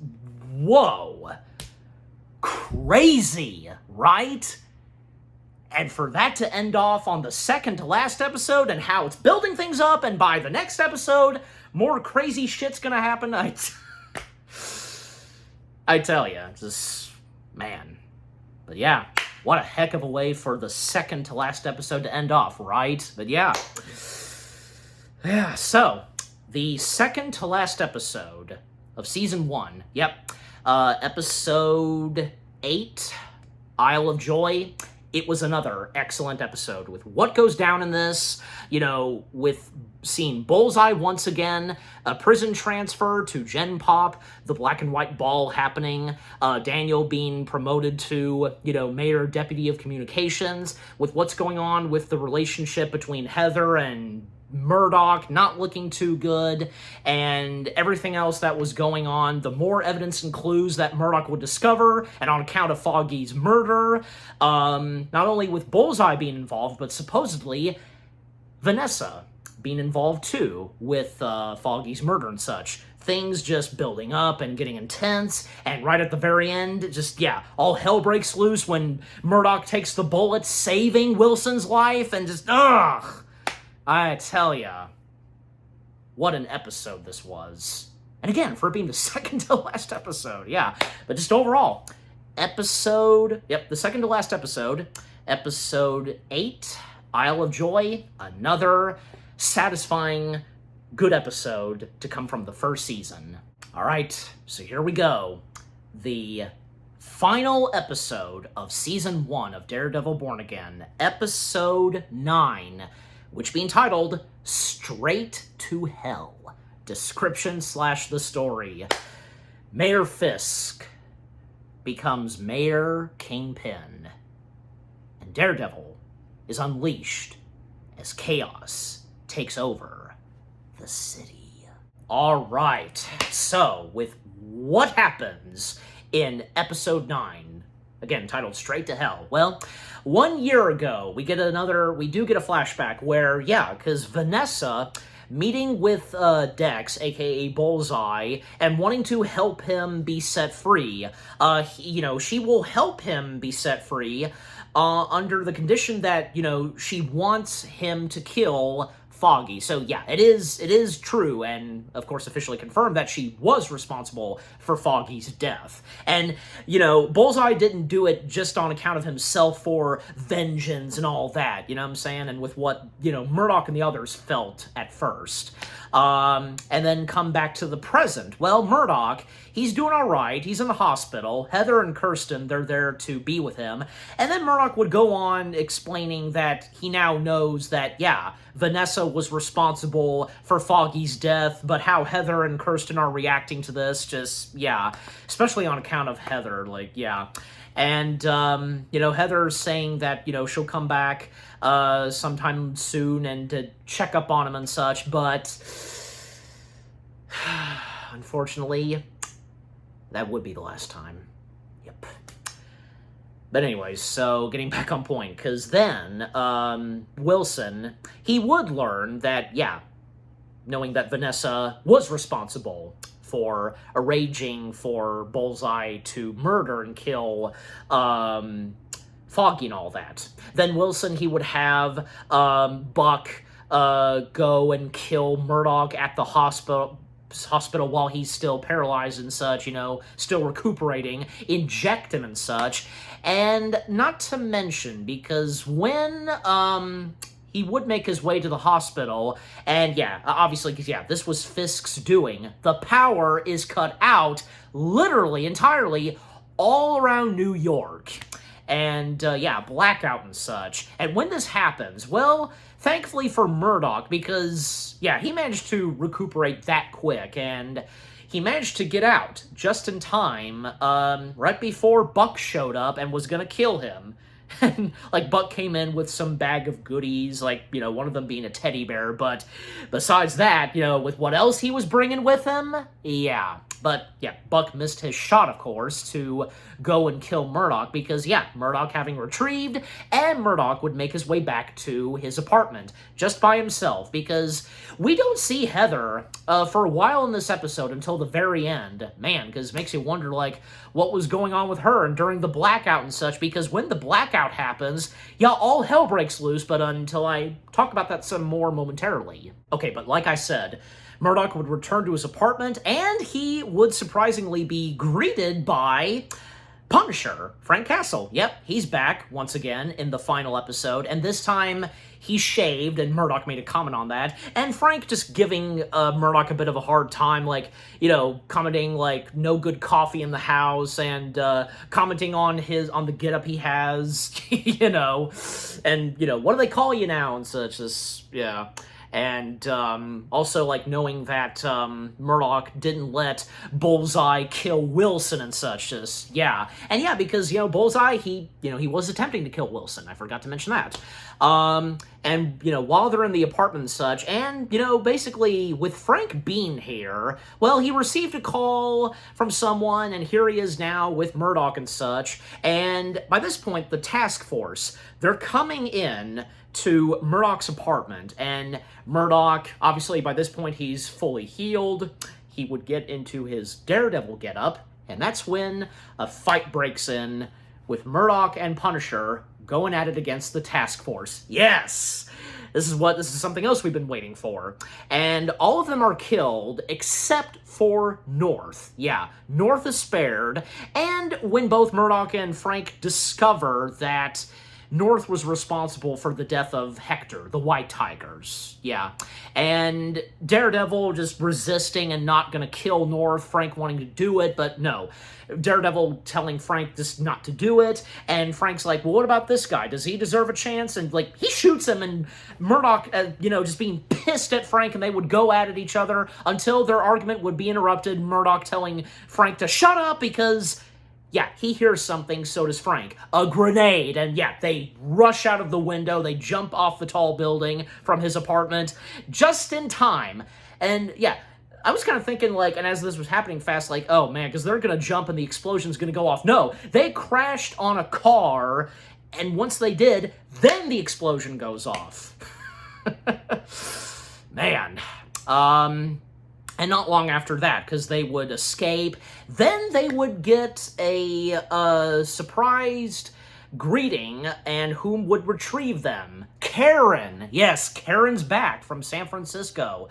A: whoa. Crazy, right? And for that to end off on the second to last episode and how it's building things up, and by the next episode, more crazy shit's gonna happen, I tell you, just, man. But yeah, what a heck of a way for the second to last episode to end off, right? But yeah. Yeah, so, the second to last episode of Season 1, yep, Episode 8, Isle of Joy. It was another excellent episode with what goes down in this, with seeing Bullseye once again, a prison transfer to Gen Pop, the black and white ball happening, Daniel being promoted to, Mayor Deputy of Communications, with what's going on with the relationship between Heather and Murdoch not looking too good, and everything else that was going on, the more evidence and clues that Murdoch would discover, and on account of Foggy's murder, not only with Bullseye being involved, but supposedly Vanessa being involved too with Foggy's murder and such. Things just building up and getting intense, and right at the very end, just, yeah, all hell breaks loose when Murdoch takes the bullet, saving Wilson's life, and just, ugh! I tell ya, what an episode this was. And again, for it being the second to last episode, yeah. But just overall, the second to last episode, Episode 8, Isle of Joy, another satisfying, good episode to come from the first season. Alright, so here we go. The final episode of Season 1 of Daredevil Born Again, Episode 9, which being titled Straight to Hell. Description / the story. Mayor Fisk becomes Mayor Kingpin, and Daredevil is unleashed as chaos takes over the city. Alright, so with what happens in Episode 9, again titled Straight to Hell, well, 1 year ago, we do get a flashback where, yeah, because Vanessa meeting with Dex, aka Bullseye, and wanting to help him be set free. She will help him be set free under the condition that, she wants him to kill Foggy. So yeah, it is true, and of course officially confirmed, that she was responsible for Foggy's death. And, Bullseye didn't do it just on account of himself for vengeance and all that, you know what I'm saying? And with what, Murdoch and the others felt at first. And then come back to the present. Well, Murdoch, he's doing all right. He's in the hospital. Heather and Kirsten, they're there to be with him. And then Murdoch would go on explaining that he now knows that, yeah, Vanessa was responsible for Foggy's death, but how Heather and Kirsten are reacting to this, just, yeah, especially on account of Heather, like, yeah. And, Heather's saying that, she'll come back sometime soon and to check up on him and such, but unfortunately, that would be the last time. Yep. But anyways, so getting back on point, because then Wilson, he would learn that, yeah, knowing that Vanessa was responsible for arranging for Bullseye to murder and kill Foggy and all that. Then Wilson, he would have Buck go and kill Murdoch at the hospital while he's still paralyzed and such, still recuperating, inject him and such. And not to mention, because when he would make his way to the hospital, and yeah, obviously, because yeah, this was Fisk's doing, the power is cut out, literally, entirely, all around New York. And yeah, blackout and such. And when this happens, well, thankfully for Murdoch, because yeah, he managed to recuperate that quick, and he managed to get out just in time, right before Buck showed up and was gonna kill him. And, like, Buck came in with some bag of goodies, like, you know, one of them being a teddy bear, but besides that, you know, with what else he was bringing with him, yeah. But, yeah, Buck missed his shot, of course, to go and kill Murdoch, because, yeah, Murdoch having retrieved, and Murdoch would make his way back to his apartment, just by himself, because we don't see Heather for a while in this episode until the very end. Man, because it makes you wonder, like, what was going on with her and during the blackout and such, because when the blackout happens, yeah, all hell breaks loose, but until I talk about that some more momentarily. Okay, but like I said, Murdoch would return to his apartment, and he would surprisingly be greeted by Punisher, Frank Castle. Yep, he's back once again in the final episode, and this time he shaved, and Murdoch made a comment on that, and Frank just giving Murdoch a bit of a hard time, like, you know, commenting, like, no good coffee in the house, and commenting on the getup he has, you know, and, you know, what do they call you now, and such, just, yeah. And also, like, knowing that Murdoch didn't let Bullseye kill Wilson and such, just, yeah. And yeah, because, you know, Bullseye, he was attempting to kill Wilson. I forgot to mention that. And, you know, while they're in the apartment and such, and, you know, basically, with Frank being here, well, he received a call from someone, and here he is now with Murdoch and such, and by this point, the task force, they're coming in to Murdoch's apartment, and Murdoch, obviously by this point he's fully healed, he would get into his Daredevil getup, and that's when a fight breaks in with Murdoch and Punisher going at it against the task force. Yes! This is something else we've been waiting for. And all of them are killed except for North. Yeah, North is spared, and when both Murdoch and Frank discover that North was responsible for the death of Hector, the White Tigers. Yeah. And Daredevil just resisting and not gonna kill North, Frank wanting to do it, but no. Daredevil telling Frank just not to do it, and Frank's like, well, what about this guy? Does he deserve a chance? And, like, he shoots him, and Murdoch, you know, just being pissed at Frank, and they would go at each other until their argument would be interrupted, Murdoch telling Frank to shut up because, yeah, he hears something, so does Frank. A grenade, and yeah, they rush out of the window, they jump off the tall building from his apartment, just in time. And yeah, I was kind of thinking, like, and as this was happening fast, like, oh man, because they're gonna jump and the explosion's gonna go off. No, they crashed on a car, and once they did, then the explosion goes off. Man. And not long after that, because they would escape. Then they would get a surprised greeting, and whom would retrieve them? Karen! Yes, Karen's back from San Francisco.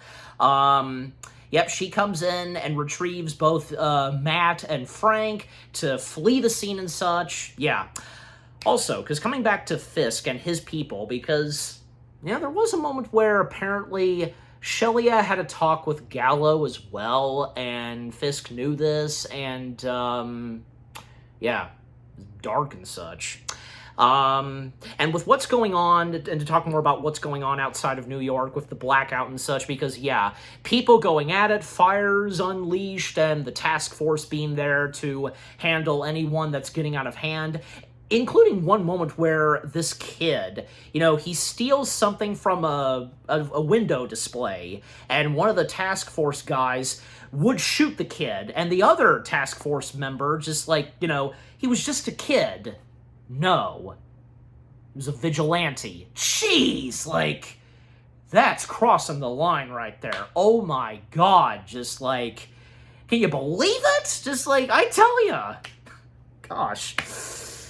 A: Yep, she comes in and retrieves both Matt and Frank to flee the scene and such. Yeah. Also, because coming back to Fisk and his people, because, yeah, there was a moment where apparently Shelia had a talk with Gallo as well, and Fisk knew this, and, yeah, dark and such. And with what's going on, and to talk more about what's going on outside of New York with the blackout and such, because, yeah, people going at it, fires unleashed, and the task force being there to handle anyone that's getting out of hand, including one moment where this kid, you know, he steals something from a window display, and one of the task force guys would shoot the kid, and the other task force member just, like, you know, he was just a kid. No. He was a vigilante. Jeez, like, that's crossing the line right there. Oh my god, just like, can you believe it? Just like, I tell ya. Gosh.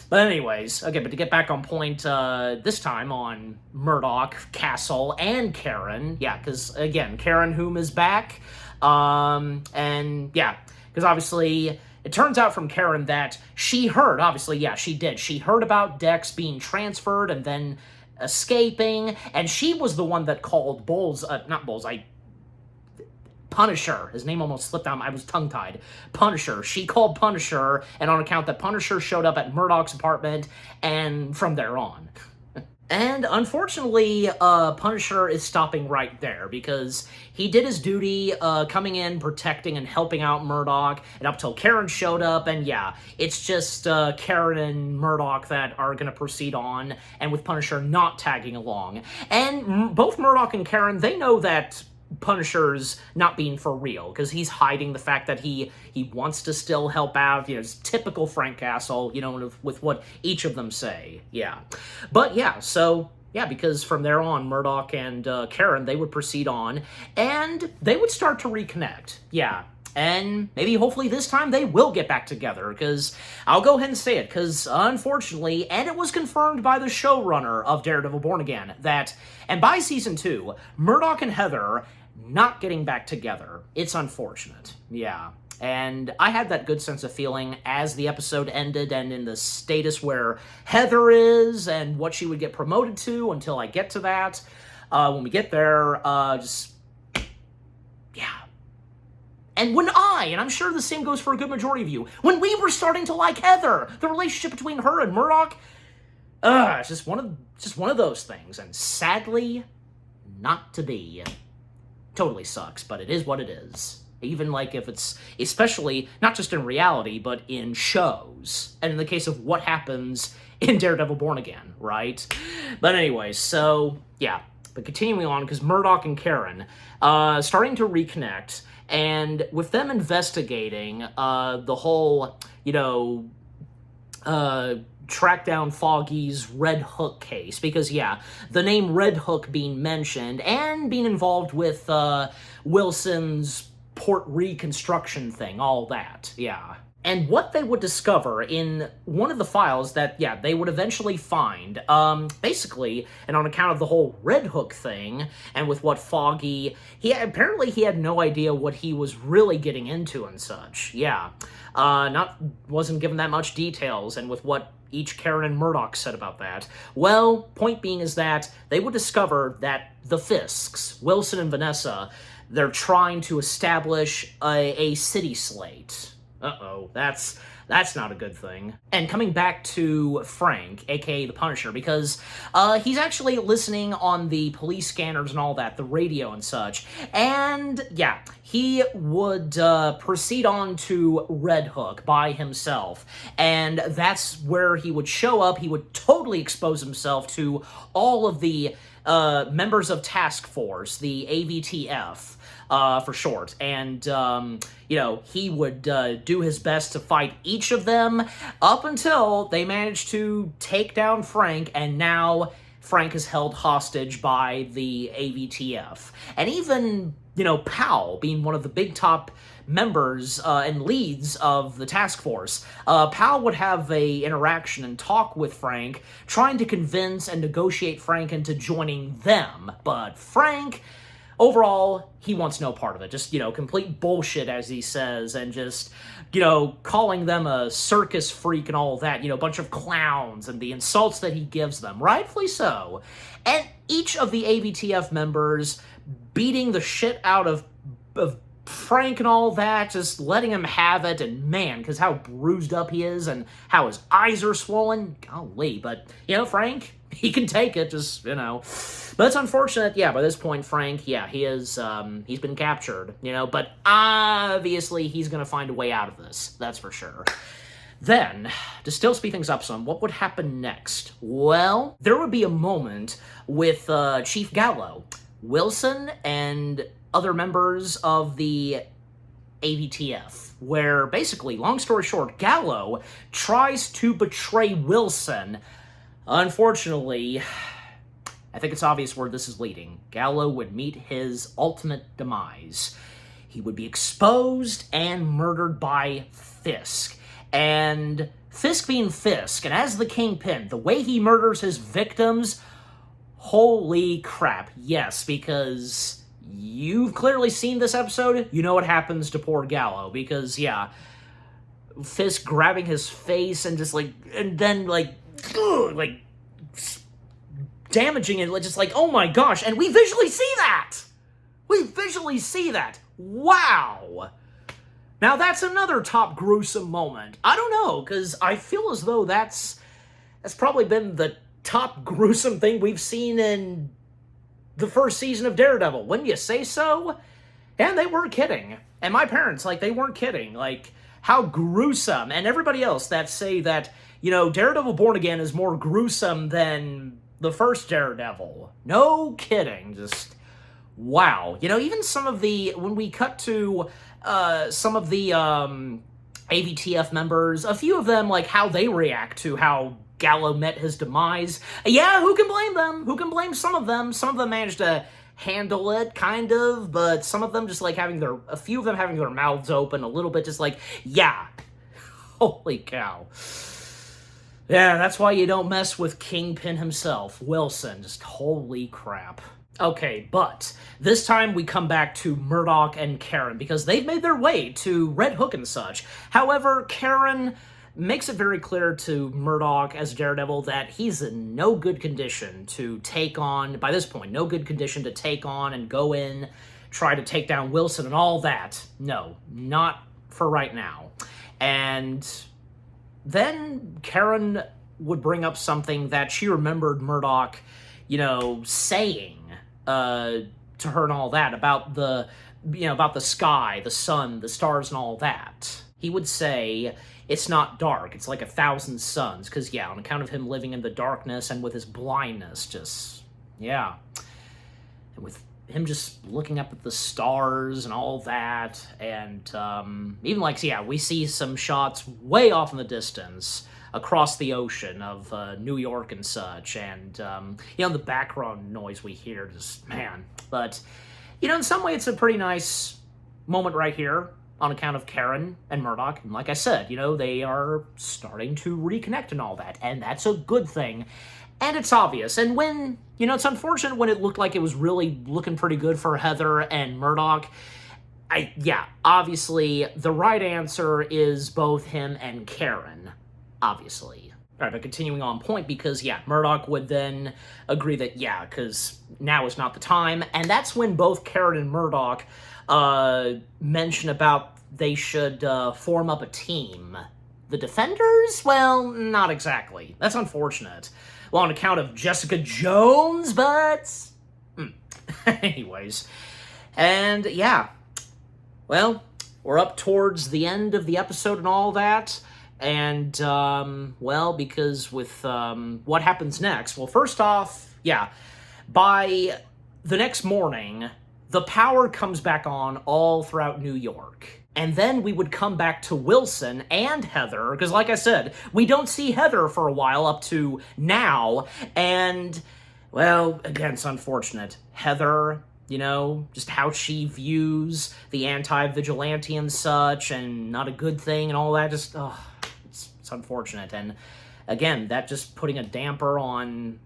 A: But anyways, okay, but to get back on point, this time on Murdoch, Castle, and Karen, yeah, because, again, Karen whom is back, and, yeah, because obviously, it turns out from Karen that she heard, obviously, yeah, she did, she heard about Dex being transferred and then escaping, and she was the one that called Punisher. His name almost slipped out. I was tongue-tied. Punisher. She called Punisher, and on account that Punisher showed up at Murdoch's apartment, and from there on. And unfortunately, Punisher is stopping right there because he did his duty, coming in, protecting, and helping out Murdock, and up till Karen showed up, and yeah, it's just Karen and Murdock that are going to proceed on, and with Punisher not tagging along. And both Murdock and Karen, they know that Punisher's not being for real, because he's hiding the fact that he wants to still help out, it's typical Frank Castle, with what each of them say, yeah. But yeah, so, yeah, because from there on, Murdock and Karen, they would proceed on, and they would start to reconnect, yeah. And maybe, hopefully, this time they will get back together, because I'll go ahead and say it, because unfortunately, and it was confirmed by the showrunner of Daredevil Born Again, and by Season 2, Murdock and Heather not getting back together. It's unfortunate, yeah. And I had that good sense of feeling as the episode ended and in the status where Heather is and what she would get promoted to until I get to that. When we get there, yeah. And and I'm sure the same goes for a good majority of you, when we were starting to like Heather, the relationship between her and Murdock, it's just one of those things, and sadly, not to be. Totally sucks, but it is what it is. Even if it's, especially, not just in reality, but in shows. And in the case of what happens in Daredevil Born Again, right? But anyway, so, yeah. But continuing on, because Murdock and Karen, starting to reconnect, and with them investigating the whole, track down Foggy's Red Hook case, because, yeah, the name Red Hook being mentioned, and being involved with Wilson's port reconstruction thing, all that, yeah. And what they would discover in one of the files that, yeah, they would eventually find, basically, and on account of the whole Red Hook thing, and with what Foggy, apparently he had no idea what he was really getting into and such, yeah. Wasn't given that much details, and with what each Karen and Murdock said about that. Well, point being is that they would discover that the Fisks, Wilson and Vanessa, they're trying to establish a city slate. Uh-oh, that's not a good thing. And coming back to Frank, aka the Punisher, because he's actually listening on the police scanners and all that, the radio and such, and yeah, he would proceed on to Red Hook by himself, and that's where he would show up. He would totally expose himself to all of the members of Task Force, the AVTF, for short, and, he would do his best to fight each of them up until they managed to take down Frank, and now Frank is held hostage by the AVTF. And even, Powell, being one of the big top members and leads of the task force, Powell would have a interaction and talk with Frank, trying to convince and negotiate Frank into joining them, but Frank, overall, he wants no part of it. Just, complete bullshit, as he says, and just, calling them a circus freak and all that, a bunch of clowns, and the insults that he gives them, rightfully so. And each of the AVTF members beating the shit out of Frank and all that, just letting him have it, and man, because how bruised up he is, and how his eyes are swollen, golly, but, Frank, he can take it, just, But it's unfortunate, yeah, by this point, Frank, yeah, he's been captured, but obviously he's gonna find a way out of this, that's for sure. Then, to still speed things up some, what would happen next? Well, there would be a moment with Chief Gallo, Wilson, and other members of the AVTF, where basically, long story short, Gallo tries to betray Wilson. Unfortunately, I think it's obvious where this is leading. Gallo would meet his ultimate demise. He would be exposed and murdered by Fisk. And Fisk being Fisk, and as the Kingpin, the way he murders his victims, holy crap, yes, because you've clearly seen this episode, you know what happens to poor Gallo, because, yeah, Fisk grabbing his face and just, and then, damaging it, just oh my gosh, and we visually see that! We visually see that! Wow! Now that's another top gruesome moment. I don't know, because I feel as though that's probably been the top gruesome thing we've seen in the first season of Daredevil. Wouldn't you say so? And they weren't kidding. And my parents, like, they weren't kidding. Like, how gruesome. And everybody else that say that, you know, Daredevil Born Again is more gruesome than the first Daredevil. No kidding. Just, wow. You know, even some of the, when we cut to some of the AVTF members, a few of them, like, how they react to how Gallo met his demise. Yeah, who can blame them? Who can blame some of them? Some of them managed to handle it, kind of, but some of them just, like, a few of them having their mouths open a little bit, just like, yeah. Holy cow. Yeah, that's why you don't mess with Kingpin himself, Wilson. Just holy crap. Okay, but this time we come back to Murdock and Karen, because they've made their way to Red Hook and such. However, Karen makes it very clear to Murdock as Daredevil that he's in no good condition to take on, by this point, no good condition to take on and go in, try to take down Wilson and all that. No, not for right now. And then Karen would bring up something that she remembered Murdock, you know, saying to her and all that about the, you know, about the sky, the sun, the stars and all that. He would say, it's not dark, it's like 1,000 suns, because, yeah, on account of him living in the darkness and with his blindness, just, yeah. And with him just looking up at the stars and all that, and even, like, yeah, we see some shots way off in the distance across the ocean of New York and such, and, you know, the background noise we hear, just, man. But, you know, in some way it's a pretty nice moment right here, on account of Karen and Murdock. And like I said, you know, they are starting to reconnect and all that, and that's a good thing. And it's obvious. And when, you know, it's unfortunate when it looked like it was really looking pretty good for Heather and Murdock. Yeah, obviously, the right answer is both him and Karen, obviously. All right, but continuing on point, because, yeah, Murdock would then agree that, yeah, because now is not the time, and that's when both Karen and Murdock mention about they should form up a team. The Defenders? Well, not exactly. That's unfortunate. Well, on account of Jessica Jones, but... Anyways. And, yeah. Well, we're up towards the end of the episode and all that. And, well, because with what happens next... Well, first off, yeah, by the next morning, the power comes back on all throughout New York. And then we would come back to Wilson and Heather, because like I said, we don't see Heather for a while up to now, and, well, again, it's unfortunate. Heather, you know, just how she views the anti-vigilante and such, and not a good thing and all that, just, it's unfortunate. And, again, that just putting a damper on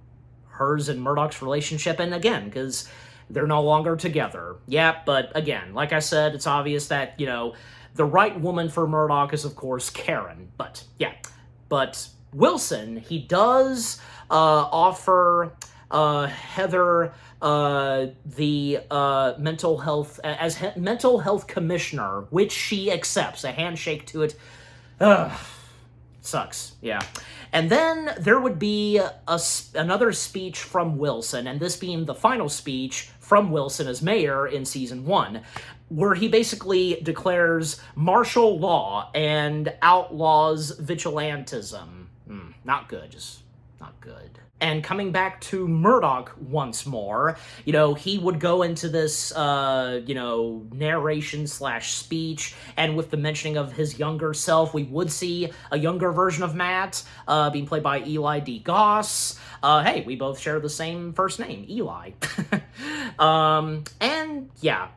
A: hers and Murdock's relationship, and again, because they're no longer together. Yeah, but again, like I said, it's obvious that, you know, the right woman for Murdock is, of course, Karen. But, yeah. But Wilson, he does offer Heather the mental health, as mental health commissioner, which she accepts. A handshake to it. Sucks, yeah. And then there would be another speech from Wilson, and this being the final speech from Wilson as mayor in Season 1, where he basically declares martial law and outlaws vigilantism. Not good, just not good. And coming back to Murdock once more, you know, he would go into this, you know, narration/speech, and with the mentioning of his younger self, we would see a younger version of Matt, being played by Eli D. Goss. Hey, we both share the same first name, Eli. And, yeah,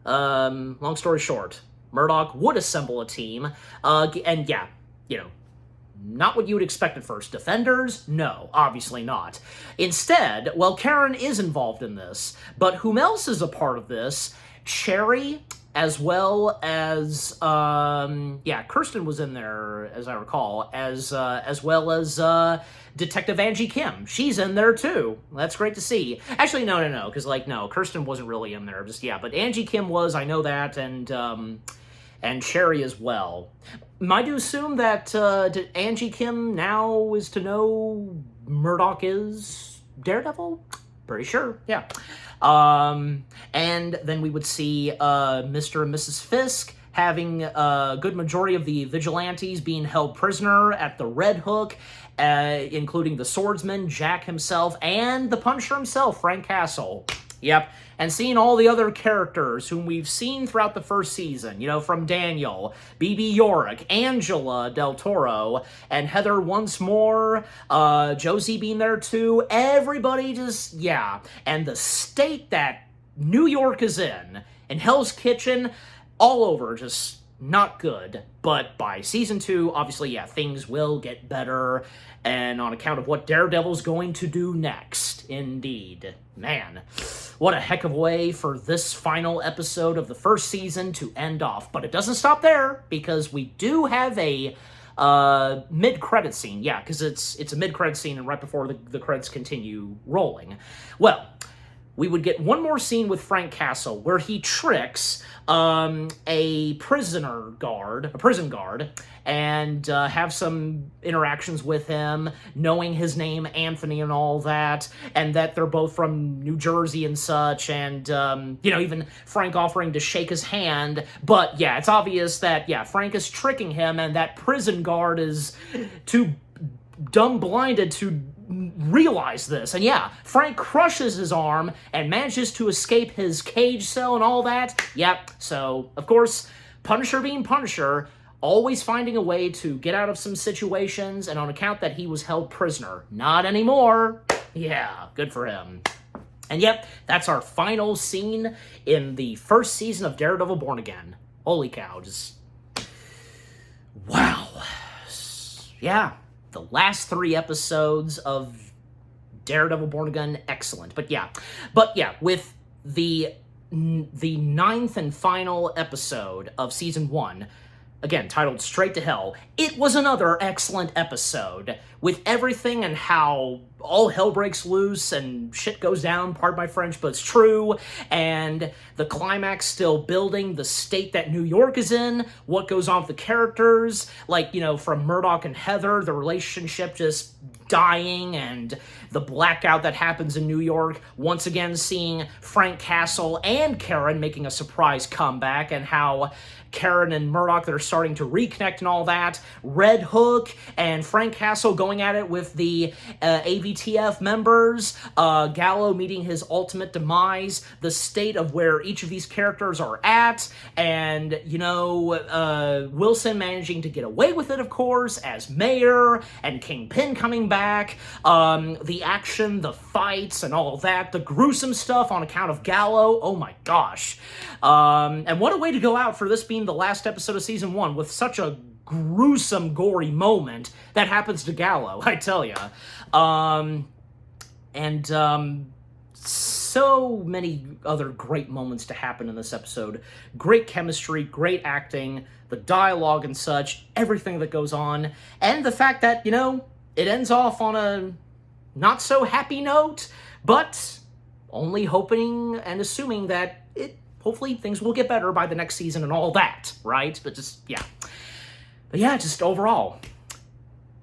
A: long story short, Murdock would assemble a team, and, yeah, you know, not what you would expect at first. Defenders? No, obviously not. Instead, well, Karen is involved in this, but whom else is a part of this? Cherry, as well as, yeah, Kirsten was in there, as I recall, as well as, Detective Angie Kim. She's in there, too. That's great to see. Actually, no, because, like, no, Kirsten wasn't really in there, just, yeah, but Angie Kim was, I know that, and Cherry as well. Am I to assume that Angie Kim now is to know Murdoch is Daredevil? Pretty sure, yeah. And then we would see Mr. and Mrs. Fisk having a good majority of the vigilantes being held prisoner at the Red Hook, including the swordsman, Jack himself, and the Punisher himself, Frank Castle. Yep, and seeing all the other characters whom we've seen throughout the first season, you know, from Daniel, B.B. Yorick, Angela Del Toro, and Heather once more, Josie being there too, everybody just, yeah. And the state that New York is in Hell's Kitchen, all over, just not good. But by season 2, obviously, yeah, things will get better, and on account of what Daredevil's going to do next, indeed. Man, what a heck of a way for this final episode of the first season to end off. But it doesn't stop there, because we do have a mid-credit scene. Yeah, because it's a mid-credit scene, and right before the credits continue rolling. Well, we would get one more scene with Frank Castle where he tricks a prison guard, and have some interactions with him, knowing his name, Anthony, and all that, and that they're both from New Jersey and such, and, you know, even Frank offering to shake his hand. But, yeah, it's obvious that, yeah, Frank is tricking him, and that prison guard is too dumb-blinded to realize this. And yeah, Frank crushes his arm and manages to escape his cage cell and all that. Yep, so, of course, Punisher being Punisher, always finding a way to get out of some situations, and on account that he was held prisoner. Not anymore. Yeah, good for him. And yep, that's our final scene in the first season of Daredevil Born Again. Holy cow, just... wow. Yeah. The last 3 episodes of Daredevil Born Again, excellent. But yeah, with the 9th and final episode of Season 1, again, titled Straight to Hell, it was another excellent episode, with everything and how all hell breaks loose and shit goes down, pardon my French, but it's true, and the climax still building, the state that New York is in, what goes on with the characters, like, you know, from Murdoch and Heather, the relationship just dying, and the blackout that happens in New York, once again seeing Frank Castle and Karen making a surprise comeback, and how Karen and Murdoch, they're starting to reconnect and all that. Red Hook and Frank Castle going at it with the AVTF members. Gallo meeting his ultimate demise. The state of where each of these characters are at. And, you know, Wilson managing to get away with it, of course, as mayor. And Kingpin coming back. The action, the fights, and all that. The gruesome stuff on account of Gallo. Oh my gosh. And what a way to go out for this being the last episode of Season 1 with such a gruesome, gory moment that happens to Gallo, I tell ya. So many other great moments to happen in this episode. Great chemistry, great acting, the dialogue and such, everything that goes on, and the fact that, you know, it ends off on a not-so-happy note, but only hoping and assuming that hopefully things will get better by the next season and all that, right? But just, yeah. But yeah, just overall,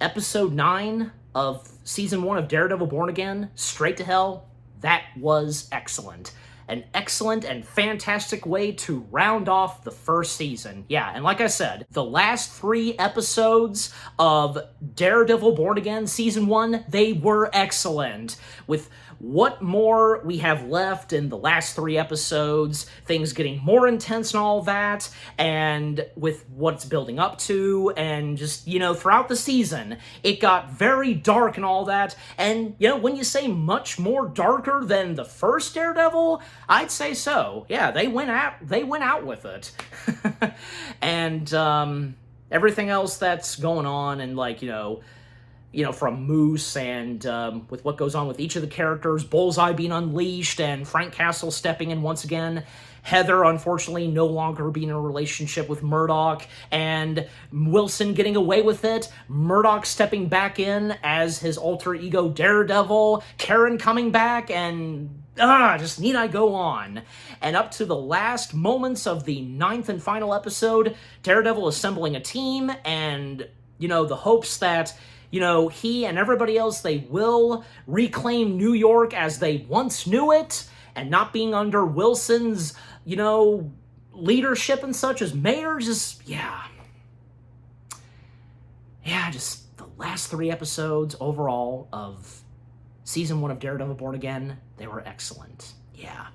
A: Episode 9 of Season 1 of Daredevil Born Again, Straight to Hell, that was excellent. An excellent and fantastic way to round off the first season. Yeah, and like I said, the last 3 episodes of Daredevil Born Again Season 1, they were excellent. With what more we have left in the last 3 episodes, things getting more intense and all that, and with what's building up to, and just, you know, throughout the season, it got very dark and all that, and, you know, when you say much more darker than the first Daredevil, I'd say so. Yeah, they went out with it. And, everything else that's going on, and, like, you know, from Moose, and with what goes on with each of the characters, Bullseye being unleashed, and Frank Castle stepping in once again, Heather, unfortunately, no longer being in a relationship with Murdoch, and Wilson getting away with it, Murdoch stepping back in as his alter ego Daredevil, Karen coming back, and just need I go on. And up to the last moments of the 9th and final episode, Daredevil assembling a team, and, you know, the hopes that he and everybody else, they will reclaim New York as they once knew it, and not being under Wilson's, leadership and such as mayor. Just, just the last 3 episodes overall of Season 1 of Daredevil Born Again, they were excellent. Yeah.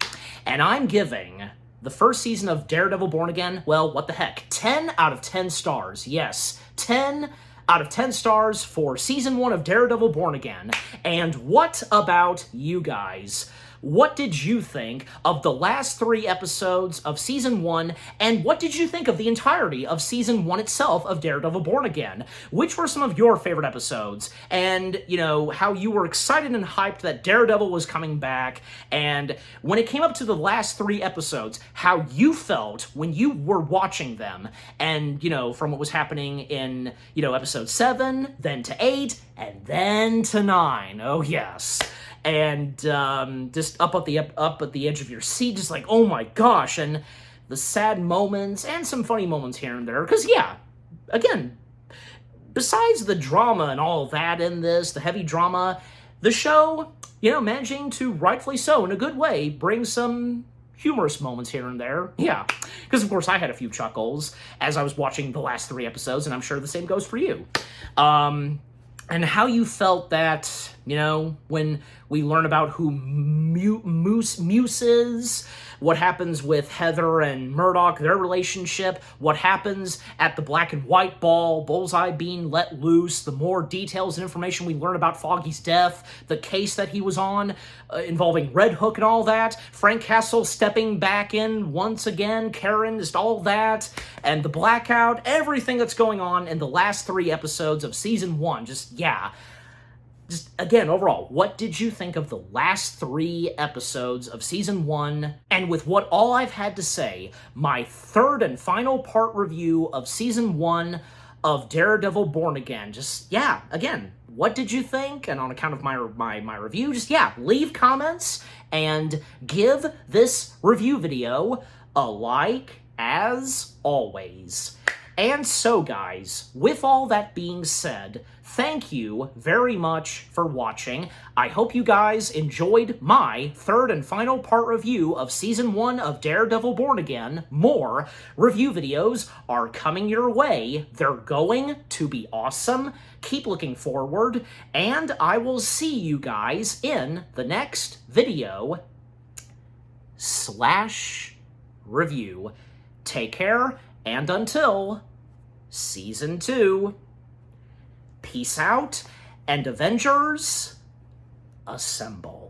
A: And I'm giving the first season of Daredevil Born Again, well, what the heck, 10 out of 10 stars. Yes, 10 out of 10 stars for Season 1 of Daredevil Born Again. And what about you guys? What did you think of the last 3 episodes of Season 1, and what did you think of the entirety of Season 1 itself of Daredevil Born Again? Which were some of your favorite episodes? And, how you were excited and hyped that Daredevil was coming back, and when it came up to the last 3 episodes, how you felt when you were watching them, and, from what was happening in, episode 7, then to 8, and then to 9. Oh, yes. And just up at the edge of your seat, just like, oh my gosh, and the sad moments and some funny moments here and there. Because, again, besides the drama and all that in this, the heavy drama, the show, managing to, rightfully so, in a good way, bring some humorous moments here and there. Yeah, because, of course, I had a few chuckles as I was watching the last 3 episodes, and I'm sure the same goes for you. And how you felt that, when we learn about who Moose is, what happens with Heather and Murdoch, their relationship, what happens at the black and white ball, Bullseye being let loose, the more details and information we learn about Foggy's death, the case that he was on involving Red Hook and all that, Frank Castle stepping back in once again, Karen, just all that, and the blackout, everything that's going on in the last 3 episodes of Season 1, just, again, overall, what did you think of the last 3 episodes of Season 1? And with what all I've had to say, my 3rd and final part review of Season 1 of Daredevil Born Again. Just, again, what did you think? And on account of my review, just, leave comments and give this review video a like, as always. And so, guys, with all that being said, thank you very much for watching. I hope you guys enjoyed my 3rd and final part review of Season 1 of Daredevil Born Again. More review videos are coming your way. They're going to be awesome. Keep looking forward, and I will see you guys in the next video / review. Take care, and until Season 2, peace out, and Avengers, assemble.